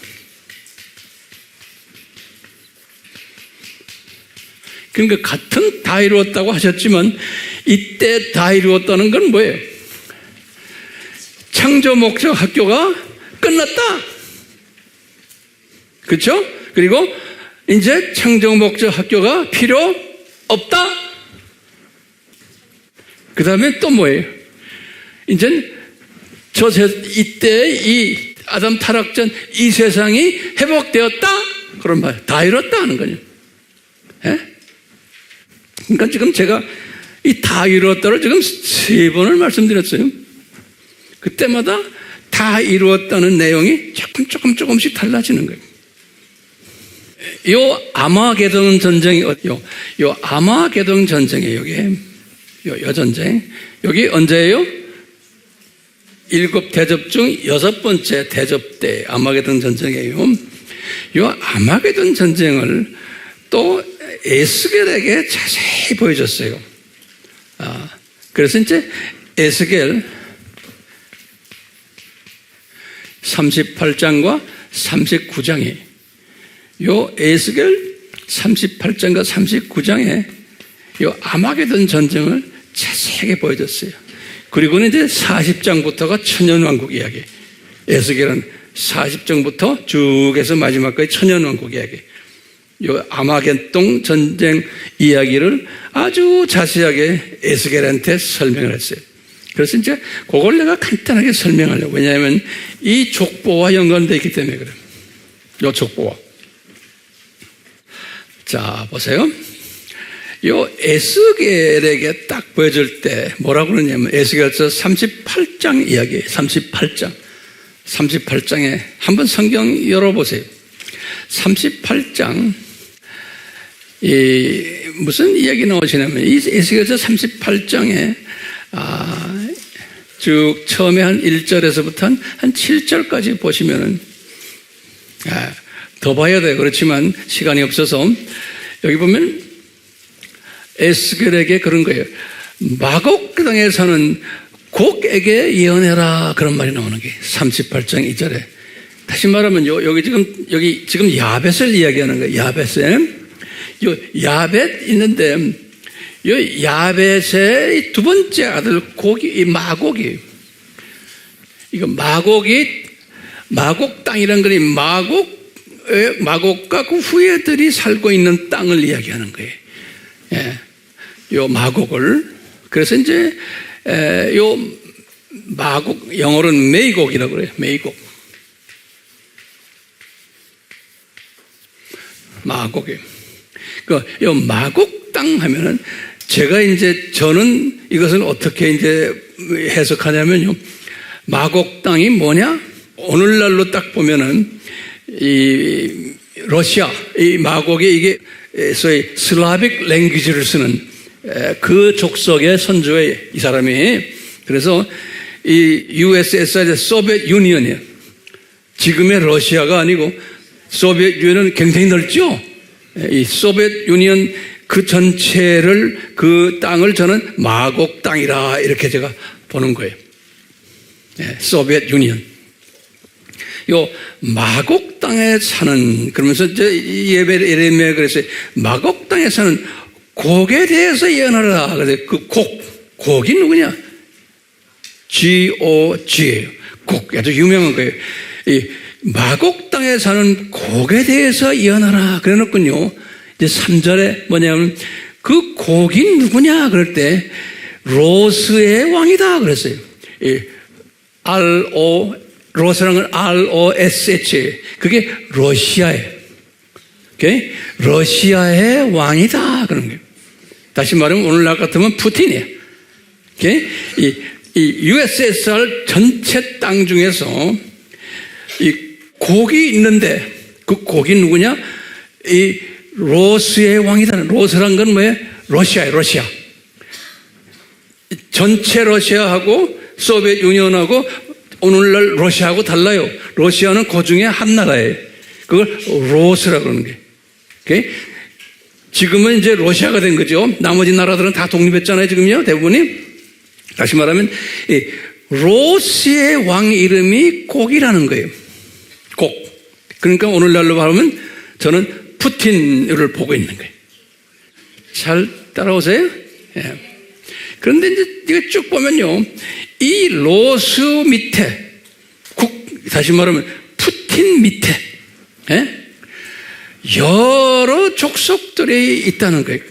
그러니까 같은 다 이루었다고 하셨지만, 이때 다 이루었다는 건 뭐예요? 창조 목적 학교가 끝났다. 그렇죠? 그리고 이제 창조 목적 학교가 필요 없다. 그 다음에 또 뭐예요? 이제 이때 이 아담 타락 전 이 세상이 회복되었다. 그런 말, 다 이뤘다 하는 거죠. 예? 그러니까 지금 제가 이 다 이루었다를 지금 3번을 말씀드렸어요. 그때마다 다 이루었다는 내용이 조금씩 달라지는 거예요. 요 아마게돈 전쟁이 어디요? 요 아마게돈 전쟁이에요. 여기 요 전쟁. 여기 언제예요? 7 대접 중 6번째 대접 때 아마게돈 전쟁이에요. 요 아마게돈 전쟁을 또 에스겔에게 자세히 보여줬어요. 그래서 이제 에스겔 38장과 39장이 요 에스겔 38장과 39장에 요 아마게돈 전쟁을 자세하게 보여줬어요. 그리고는 이제 40장부터가 천년왕국 이야기. 에스겔은 40장부터 쭉 해서 마지막까지 천년왕국 이야기. 요 아마겟돈 전쟁 이야기를 아주 자세하게 에스겔한테 설명을 했어요. 그래서 이제 그걸 내가 간단하게 설명하려고. 왜냐하면 이 족보와 연관되어 있기 때문에 그래요. 요 족보와. 자, 보세요. 요 에스겔에게 딱 보여줄 때 뭐라고 그러냐면 에스겔서 38장 이야기예요. 38장에 한번 성경 열어보세요. 38장 무슨 이야기 나오시냐면 이 에스겔서 38장에 쭉 처음에 한 1절에서부터 한 7절까지 보시면은 더 봐야 돼요. 그렇지만 시간이 없어서 여기 보면 에스겔에게 그런 거예요. 마곡 땅에 사는 곡에게 예언해라 그런 말이 나오는 게 38장 2절에. 다시 말하면 여기 지금 야벳을 이야기하는 거예요. 야벳에 요 야벳 있는데 요 야벳의 두 번째 아들 곡이 이 마곡이 이거 마곡 땅이라는 거니 마곡과 그 후예들이 살고 있는 땅을 이야기하는 거예요. 예. 요 마곡을 그래서 이제 요 마곡 영어로는 메이곡이라고 그래요. 메이곡. 마곡이. 요 마곡 땅 하면은 저는 이것을 어떻게 이제 해석하냐면요. 마곡 땅이 뭐냐? 오늘날로 딱 보면은 이 러시아, 이 마곡이 이게 소위 슬라빅 랭귀지를 쓰는 그 족속의 선조예요. 이 사람이. 그래서 이 USSR 소비에트 유니언이에요. 지금의 러시아가 아니고 소비에트 유니언은 굉장히 넓죠. 이 소비에트 유니언 그 전체를 그 땅을 저는 마곡 땅이라 이렇게 제가 보는 거예요. 소비에트 유니언. 요 마곡 땅에 사는 그러면서 예레미야가 그랬어요. 마곡 땅에 사는 곡에 대해서 예언하라. 그래서 그 곡이 누구냐? G-O-G예요. 곡 아주 유명한 거예요. 이 마곡 땅에 사는 곡에 대해서 예언하라. 그래놓군요. 이제 3절에 뭐냐면 그 곡이 누구냐? 그럴 때 로스의 왕이다. 그랬어요. 로스라는 건 R-O-S-H. 그게 러시아예요. 오케이? 러시아의 왕이다. 그런 거예요. 다시 말하면 오늘날 같으면 푸틴이에요. 오케이? 이 USSR 전체 땅 중에서 이 곡이 있는데 그 곡이 누구냐? 이 로스의 왕이다. 로스란 건 뭐예요? 러시아예요. 러시아. 전체 러시아하고 소비에트 유니언하고 오늘날 러시아하고 달라요. 러시아는 그 중에 한 나라예요. 그걸 로스라고 그러는 거예요. 오케이? 지금은 이제 러시아가 된 거죠. 나머지 나라들은 다 독립했잖아요. 지금요. 대부분이. 다시 말하면 이 로스의 왕 이름이 곡이라는 거예요. 곡. 그러니까 오늘날로 말하면 저는 푸틴을 보고 있는 거예요. 잘 따라오세요? 예. 그런데 이제 이거 쭉 보면요. 이 로스 밑에, 다시 말하면 푸틴 밑에, 여러 족속들이 있다는 거예요.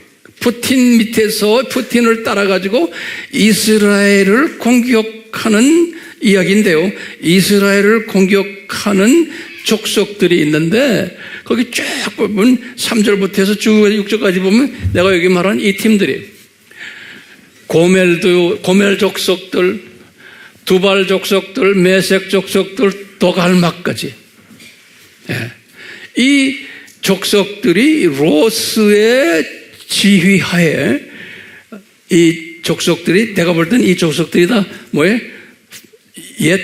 푸틴 밑에서 푸틴을 따라가지고 이스라엘을 공격하는 이야기인데요. 이스라엘을 공격하는 족속들이 있는데, 거기 쭉 보면 3절부터 해서 쭉 6절까지 보면 내가 여기 말한 이 팀들이에요. 고멜 족속들, 두발 족속들, 메색 족속들, 도갈막까지. 이 족속들이 로스의 지휘하에 이 족속들이, 내가 볼 땐 이 족속들이 다 뭐예요? 옛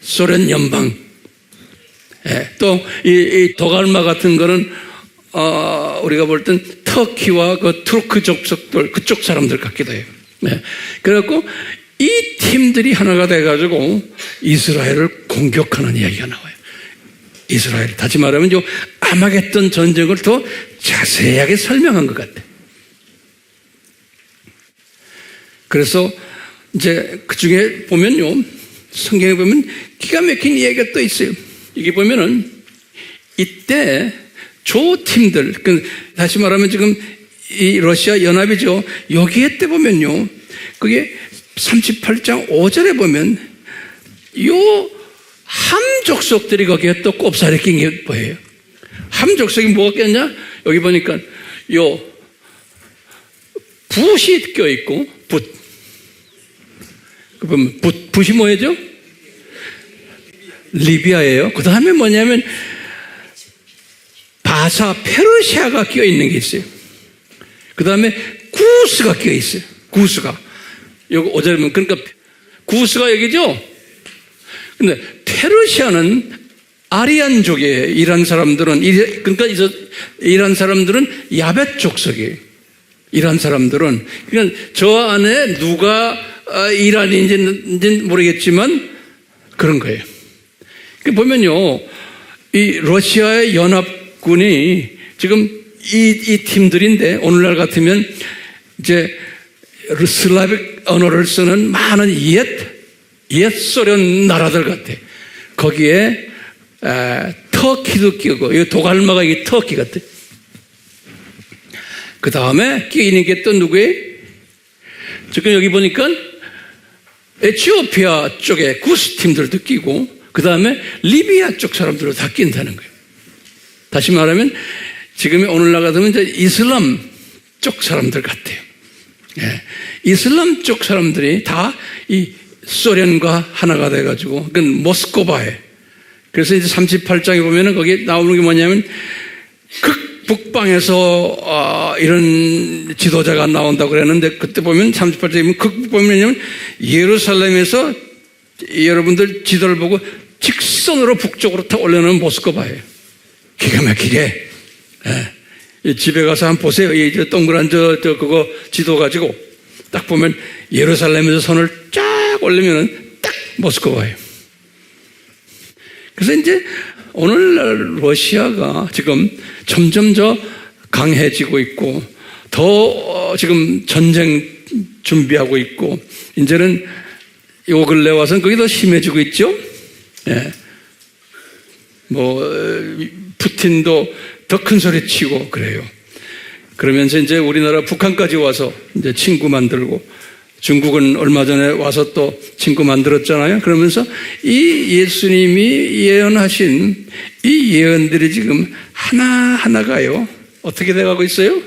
소련 연방. 또 이 도갈마 같은 거는 우리가 볼 땐 터키와 그 투르크 족속들, 그쪽 사람들 같기도 해요. 그래갖고 이 팀들이 하나가 돼가지고 이스라엘을 공격하는 이야기가 나와요. 이스라엘, 다시 말하면 요 아마겟돈 전쟁을 더 자세하게 설명한 것 같아요. 그래서 이제 그 중에 보면요, 성경에 보면 기가 막힌 이야기가 또 있어요. 이게 보면은 이때 조 팀들, 다시 말하면 지금 이 러시아 연합이죠. 여기에 때 보면요, 그게 38장 5절에 보면 요 함족속들이 거기에 또 꼽사리 낀 게 보여요. 함족속이 뭐가 꼈냐? 여기 보니까 요 붓이 껴있고, 붓이 뭐예요? 리비아예요. 그 다음에 뭐냐면 바사, 페르시아가 껴있는 게 있어요. 그 다음에 구스가 껴있어요. 구스가. 여기 5절에 보면, 그러니까 구스가 여기죠? 근데 페르시아는 아리안족이에요. 이란 사람들은, 그러니까 이란 사람들은 야벳 족속이에요. 이란 사람들은. 그러니까 저 안에 누가 이란인지는 모르겠지만 그런 거예요. 보면요, 이 러시아의 연합군이 지금 이 팀들인데, 오늘날 같으면 이제 슬라빅 언어를 쓰는 많은 옛 소련 나라들 같아. 거기에 터키도 끼고, 이 도갈마가 이게 터키 같아. 그 다음에 끼이는 게 또 누구예요? 지금 여기 보니까 에티오피아 쪽에 구스 팀들도 끼고, 그 다음에 리비아 쪽 사람들도 다 낀다는 거예요. 다시 말하면 지금 오늘날 같으면 이제 이슬람 쪽 사람들 같아요. 이슬람 쪽 사람들이 다 이 소련과 하나가 돼가지고, 그건 모스크바에. 그래서 이제 38장에 보면은 거기 나오는 게 뭐냐면 북방에서 이런 지도자가 나온다고 그랬는데, 그때 보면 38장에 보면 북방이면 예루살렘에서 여러분들 지도를 보고 직선으로 북쪽으로 탁 올려놓은 모스크바예요. 기가 막히게. 집에 가서 한번 보세요. 이 동그란 그거 지도 가지고 딱 보면 예루살렘에서 손을 쫙 올리면은 딱 모스크바예요. 그래서 이제 오늘날 러시아가 지금 점점 더 강해지고 있고, 더 지금 전쟁 준비하고 있고, 이제는 요 근래 와서는 그게 더 심해지고 있죠. 푸틴도 더 큰 소리 치고 그래요. 그러면서 이제 우리나라 북한까지 와서 이제 친구 만들고, 중국은 얼마 전에 와서 또 친구 만들었잖아요. 그러면서 이 예수님이 예언하신 이 예언들이 지금 하나하나가요, 어떻게 돼가고 있어요?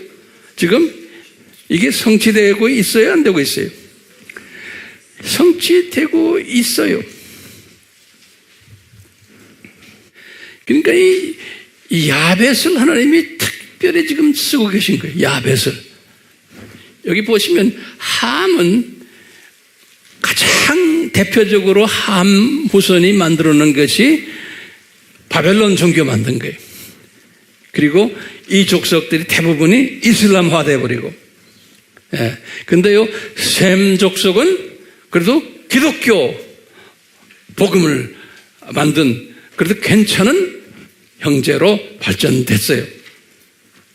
지금 이게 성취되고 있어요? 안 되고 있어요? 성취되고 있어요. 그러니까 이 야벳을 하나님이 특별히 지금 쓰고 계신 거예요. 야벳을. 여기 보시면 함은 가장 대표적으로 함 후손이 만들어 놓은 것이 바벨론 종교 만든 거예요. 그리고 이 족속들이 대부분이 이슬람화 돼버리고. 근데요, 셈 족속은 그래도 기독교 복음을 만든, 그래도 괜찮은 형제로 발전됐어요.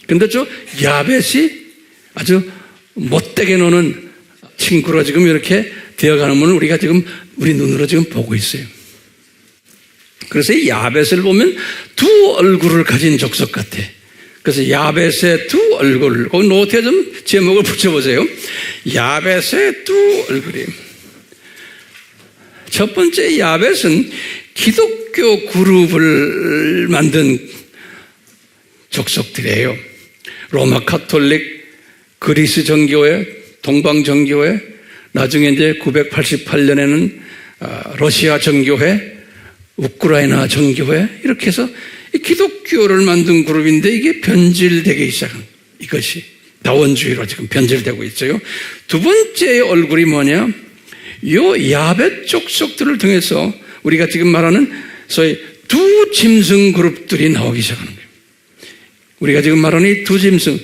근데 저 야벳이 아주 못되게 노는 친구로 지금 이렇게 되어가는 분을 우리가 지금 우리 눈으로 지금 보고 있어요. 그래서 이 야벳을 보면 두 얼굴을 가진 족속 같아. 그래서 야벳의 두 얼굴, 거기 노트에 좀 제목을 붙여보세요. 야벳의 두 얼굴이. 첫 번째 야벳은 기독교 그룹을 만든 족속들이에요. 로마 카톨릭, 그리스 정교회, 동방 정교회, 나중에 이제 988년에는 러시아 정교회, 우크라이나 정교회 이렇게 해서 기독교를 만든 그룹인데 이게 변질되기 시작한 이것이 다원주의로 지금 변질되고 있어요. 두 번째 얼굴이 뭐냐? 요 야벳 족속들을 통해서 우리가 지금 말하는 소위 두 짐승 그룹들이 나오기 시작하는 거예요. 우리가 지금 말하는 이 두 짐승,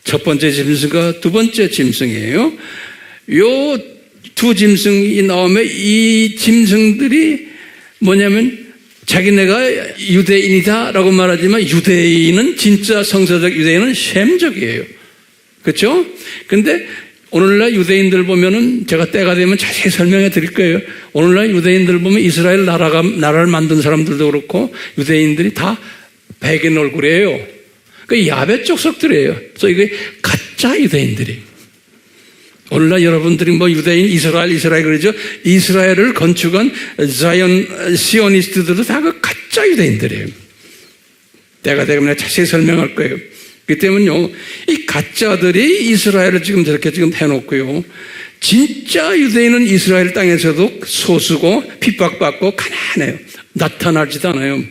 첫 번째 짐승과 두 번째 짐승이에요. 요 두 짐승이 나오면 이 짐승들이 뭐냐면 자기네가 유대인이다 라고 말하지만 유대인은 진짜 성서적 유대인은 셈적이에요. 그렇죠? 근데 오늘날 유대인들 보면은 제가 때가 되면 자세히 설명해 드릴 거예요. 오늘날 유대인들 보면 이스라엘 나라를 만든 사람들도 그렇고 유대인들이 다 백인 얼굴이에요. 그 야벳 족속들이에요. 그래서 이게 가짜 유대인들이. 오늘날 여러분들이 뭐 유대인, 이스라엘 그러죠? 이스라엘을 건축한 시오니스트들도 다 그 가짜 유대인들이에요. 때가 되면 내가 자세히 설명할 거예요. 그렇기 때문에요, 이 가짜들이 이스라엘을 지금 해놓고요. 진짜 유대인은 이스라엘 땅에서도 소수고 핍박받고 가난해요. 나타나지도 않아요.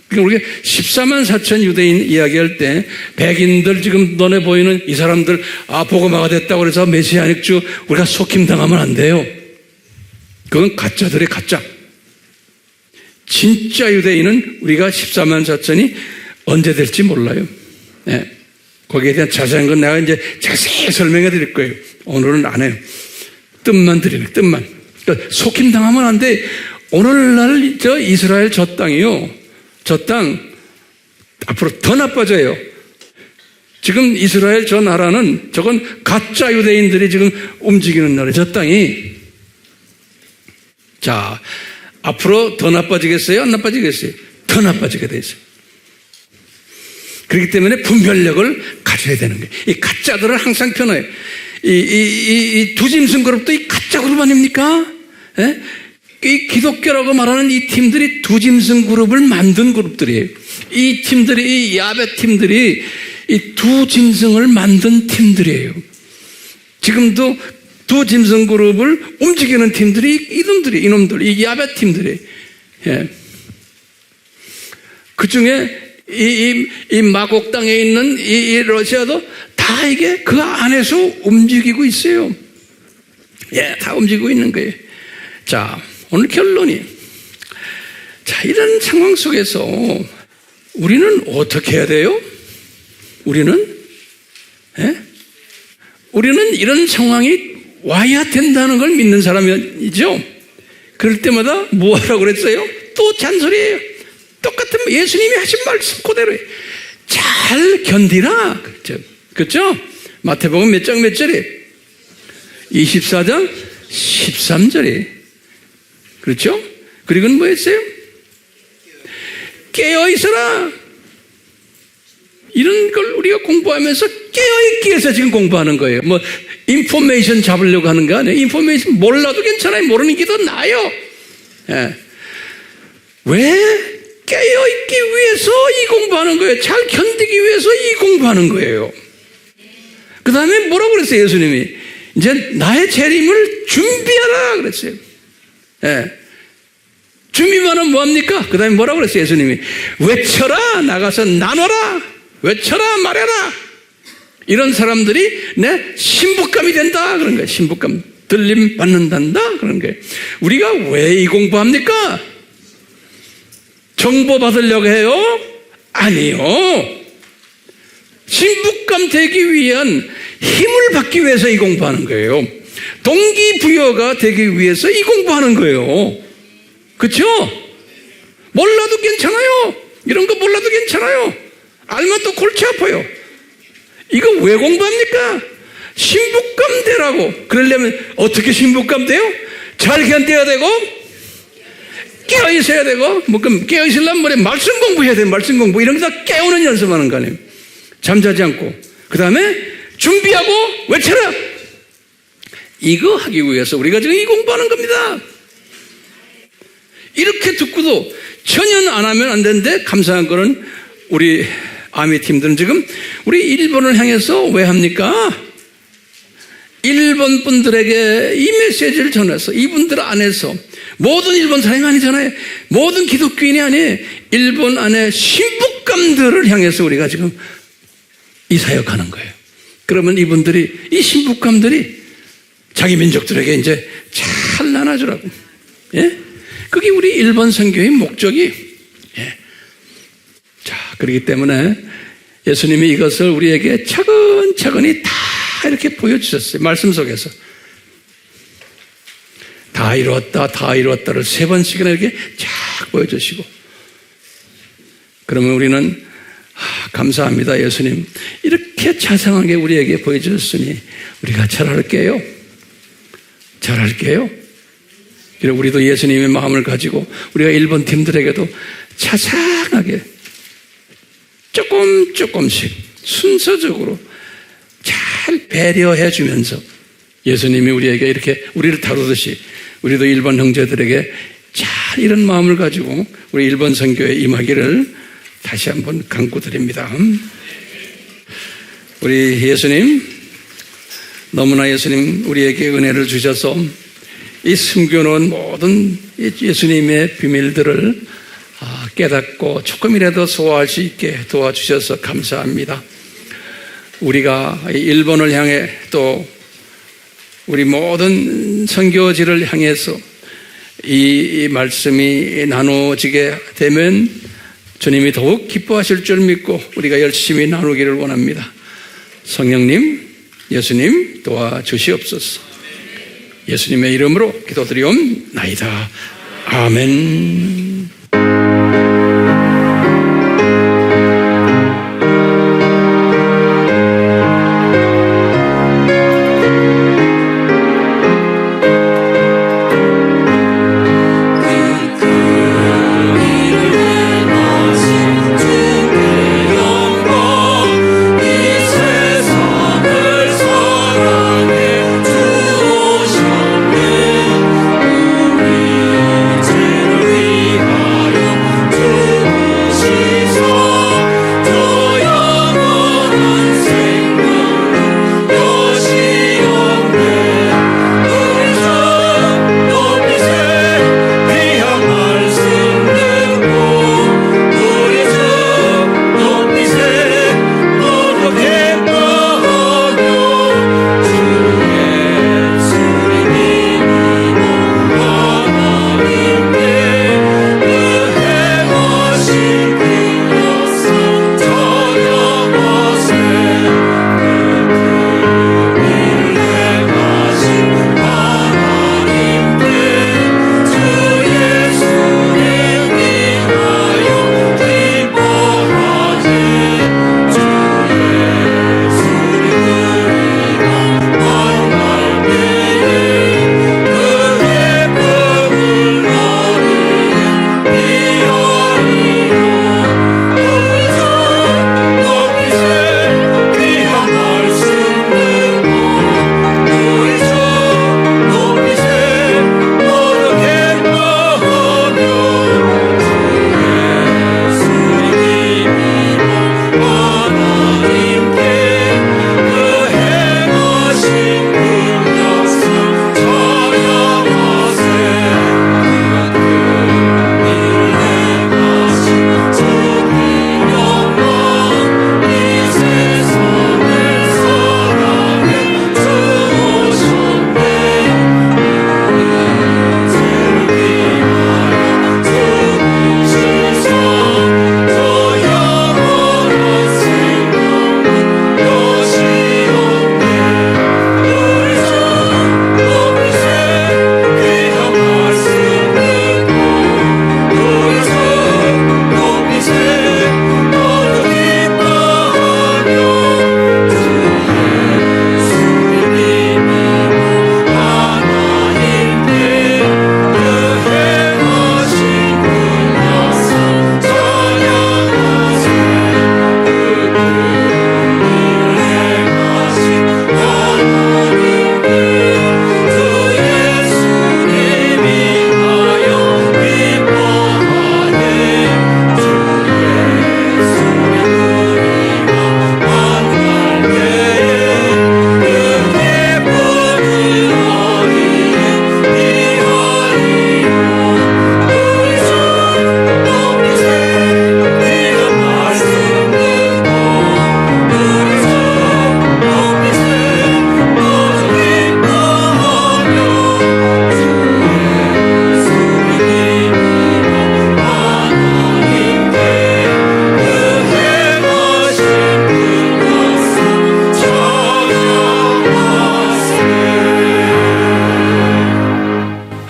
그러니까 우리가 14만 4천 유대인 이야기할 때 백인들 지금 눈에 보이는 이 사람들 복음화가 됐다고 그래서 메시아닉 주 우리가 속임당하면 안 돼요. 그건 가짜들의 가짜. 진짜 유대인은 우리가 14만 4천이 언제 될지 몰라요. 네. 거기에 대한 자세한 건 내가 이제 자세히 설명해 드릴 거예요. 오늘은 안 해요. 뜻만 드리는 뜻만. 그러니까 속임당하면 안 돼. 오늘날 이스라엘 저 땅이요. 저 땅 앞으로 더 나빠져요. 지금 이스라엘 저 나라는 저건 가짜 유대인들이 지금 움직이는 나라예요. 저 땅이. 자, 앞으로 더 나빠지겠어요? 안 나빠지겠어요? 더 나빠지게 돼 있어요. 그렇기 때문에 분별력을 가져야 되는 거예요. 이 가짜들은 항상 편해요. 이 두 짐승 그룹도 이 가짜 그룹 아닙니까? 예? 이 기독교라고 말하는 이 팀들이 두 짐승 그룹을 만든 그룹들이에요. 이 팀들이, 이 야벳 팀들이 이 두 짐승을 만든 팀들이에요. 지금도 두 짐승 그룹을 움직이는 팀들이 이놈들, 이 야벳 팀들이. 예. 그 중에 이 마곡 땅에 있는 이 러시아도 다 이게 그 안에서 움직이고 있어요. 예, 다 움직이고 있는 거예요. 자, 오늘 결론이. 자, 이런 상황 속에서 우리는 어떻게 해야 돼요? 우리는 이런 상황이 와야 된다는 걸 믿는 사람이죠. 그럴 때마다 뭐 하라고 그랬어요? 또 잔소리예요. 똑같은 예수님이 하신 말씀 그대로예요. 잘 견디라. 그렇죠? 마태복음 몇 장 몇 절이에요? 24장 13절이에요. 그렇죠? 그리고는 뭐 했어요? 깨어있어라. 이런 걸 우리가 공부하면서 깨어있기 위해서 지금 공부하는 거예요. 뭐 인포메이션 잡으려고 하는 거 아니에요. 인포메이션 몰라도 괜찮아요. 모르는 게 더 나아요. 예. 왜? 깨어있기 위해서 이 공부하는 거예요. 잘 견디기 위해서 이 공부하는 거예요. 그 다음에 뭐라고 그랬어요? 예수님이 이제 나의 재림을 준비하라 그랬어요. 예. 준비만 하면 뭐합니까? 그 다음에 뭐라고 그랬어요? 예수님이 외쳐라. 나가서 나눠라. 외쳐라. 말해라. 이런 사람들이 내 신부감이 된다 그런 거예요. 신부감 들림 받는단다 그런 거예요. 우리가 왜 이 공부합니까? 정보 받으려고 해요? 아니요. 신부감 되기 위한 힘을 받기 위해서 이 공부하는 거예요. 동기부여가 되기 위해서 이 공부하는 거예요. 그렇죠? 몰라도 괜찮아요. 이런 거 몰라도 괜찮아요. 알면 또 골치 아파요. 이거 왜 공부합니까? 신부감 되라고. 그러려면 어떻게 신부감 돼요? 잘 견뎌야 되고 깨어 있어야 되고, 뭐, 그럼 깨어 있으려면 뭐래? 말씀 공부해야 돼, 말씀 공부. 이런 거 다 깨우는 연습하는 거 아니에요. 잠자지 않고. 그 다음에 준비하고 외쳐라! 이거 하기 위해서 우리가 지금 이 공부하는 겁니다. 이렇게 듣고도 전혀 안 하면 안 되는데, 감사한 거는 우리 아미 팀들은 지금 우리 일본을 향해서 왜 합니까? 일본 분들에게 이 메시지를 전해서 이분들 안에서 모든 일본 사람이 아니잖아요. 모든 기독교인이 아니에요. 일본 안에 신부감들을 향해서 우리가 지금 이 사역하는 거예요. 그러면 이분들이, 이 신부감들이 자기 민족들에게 이제 잘 나눠주라고. 예? 그게 우리 일본 선교의 목적이. 예. 자, 그렇기 때문에 예수님이 이것을 우리에게 차근차근히 다 이렇게 보여주셨어요. 말씀 속에서. 다 이루었다, 다 이루었다를 3번씩이나 이렇게 쫙 보여주시고. 그러면 우리는 감사합니다, 예수님. 이렇게 자상하게 우리에게 보여주셨으니 우리가 잘할게요. 잘할게요. 그리고 우리도 예수님의 마음을 가지고 우리가 일본 팀들에게도 자상하게 조금씩 순서적으로 잘 배려해 주면서 예수님이 우리에게 이렇게 우리를 다루듯이 우리도 일본 형제들에게 잘 이런 마음을 가지고 우리 일본 선교에 임하기를 다시 한번 간구드립니다. 우리 예수님, 너무나 예수님 우리에게 은혜를 주셔서 이 숨겨놓은 모든 예수님의 비밀들을 깨닫고 조금이라도 소화할 수 있게 도와주셔서 감사합니다. 우리가 일본을 향해 또 우리 모든 선교지를 향해서 이 말씀이 나누어지게 되면 주님이 더욱 기뻐하실 줄 믿고 우리가 열심히 나누기를 원합니다. 성령님, 예수님 도와주시옵소서. 예수님의 이름으로 기도드리옵나이다. 아멘. 우리 죄를 위하여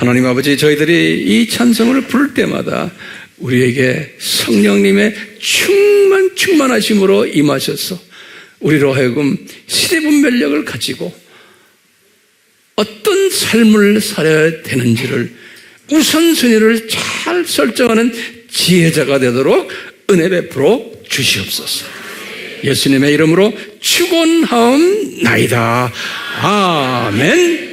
하나님 아버지, 저희들이 이 찬송을 부를 때마다 우리에게 성령님의 충만하심으로 임하셔서 우리로 하여금 시대분별력을 가지고 어떤 삶을 살아야 되는지를 우선순위를 잘 설정하는 지혜자가 되도록 은혜 베풀어 주시옵소서. 예수님의 이름으로 축원하옵나이다. 아멘.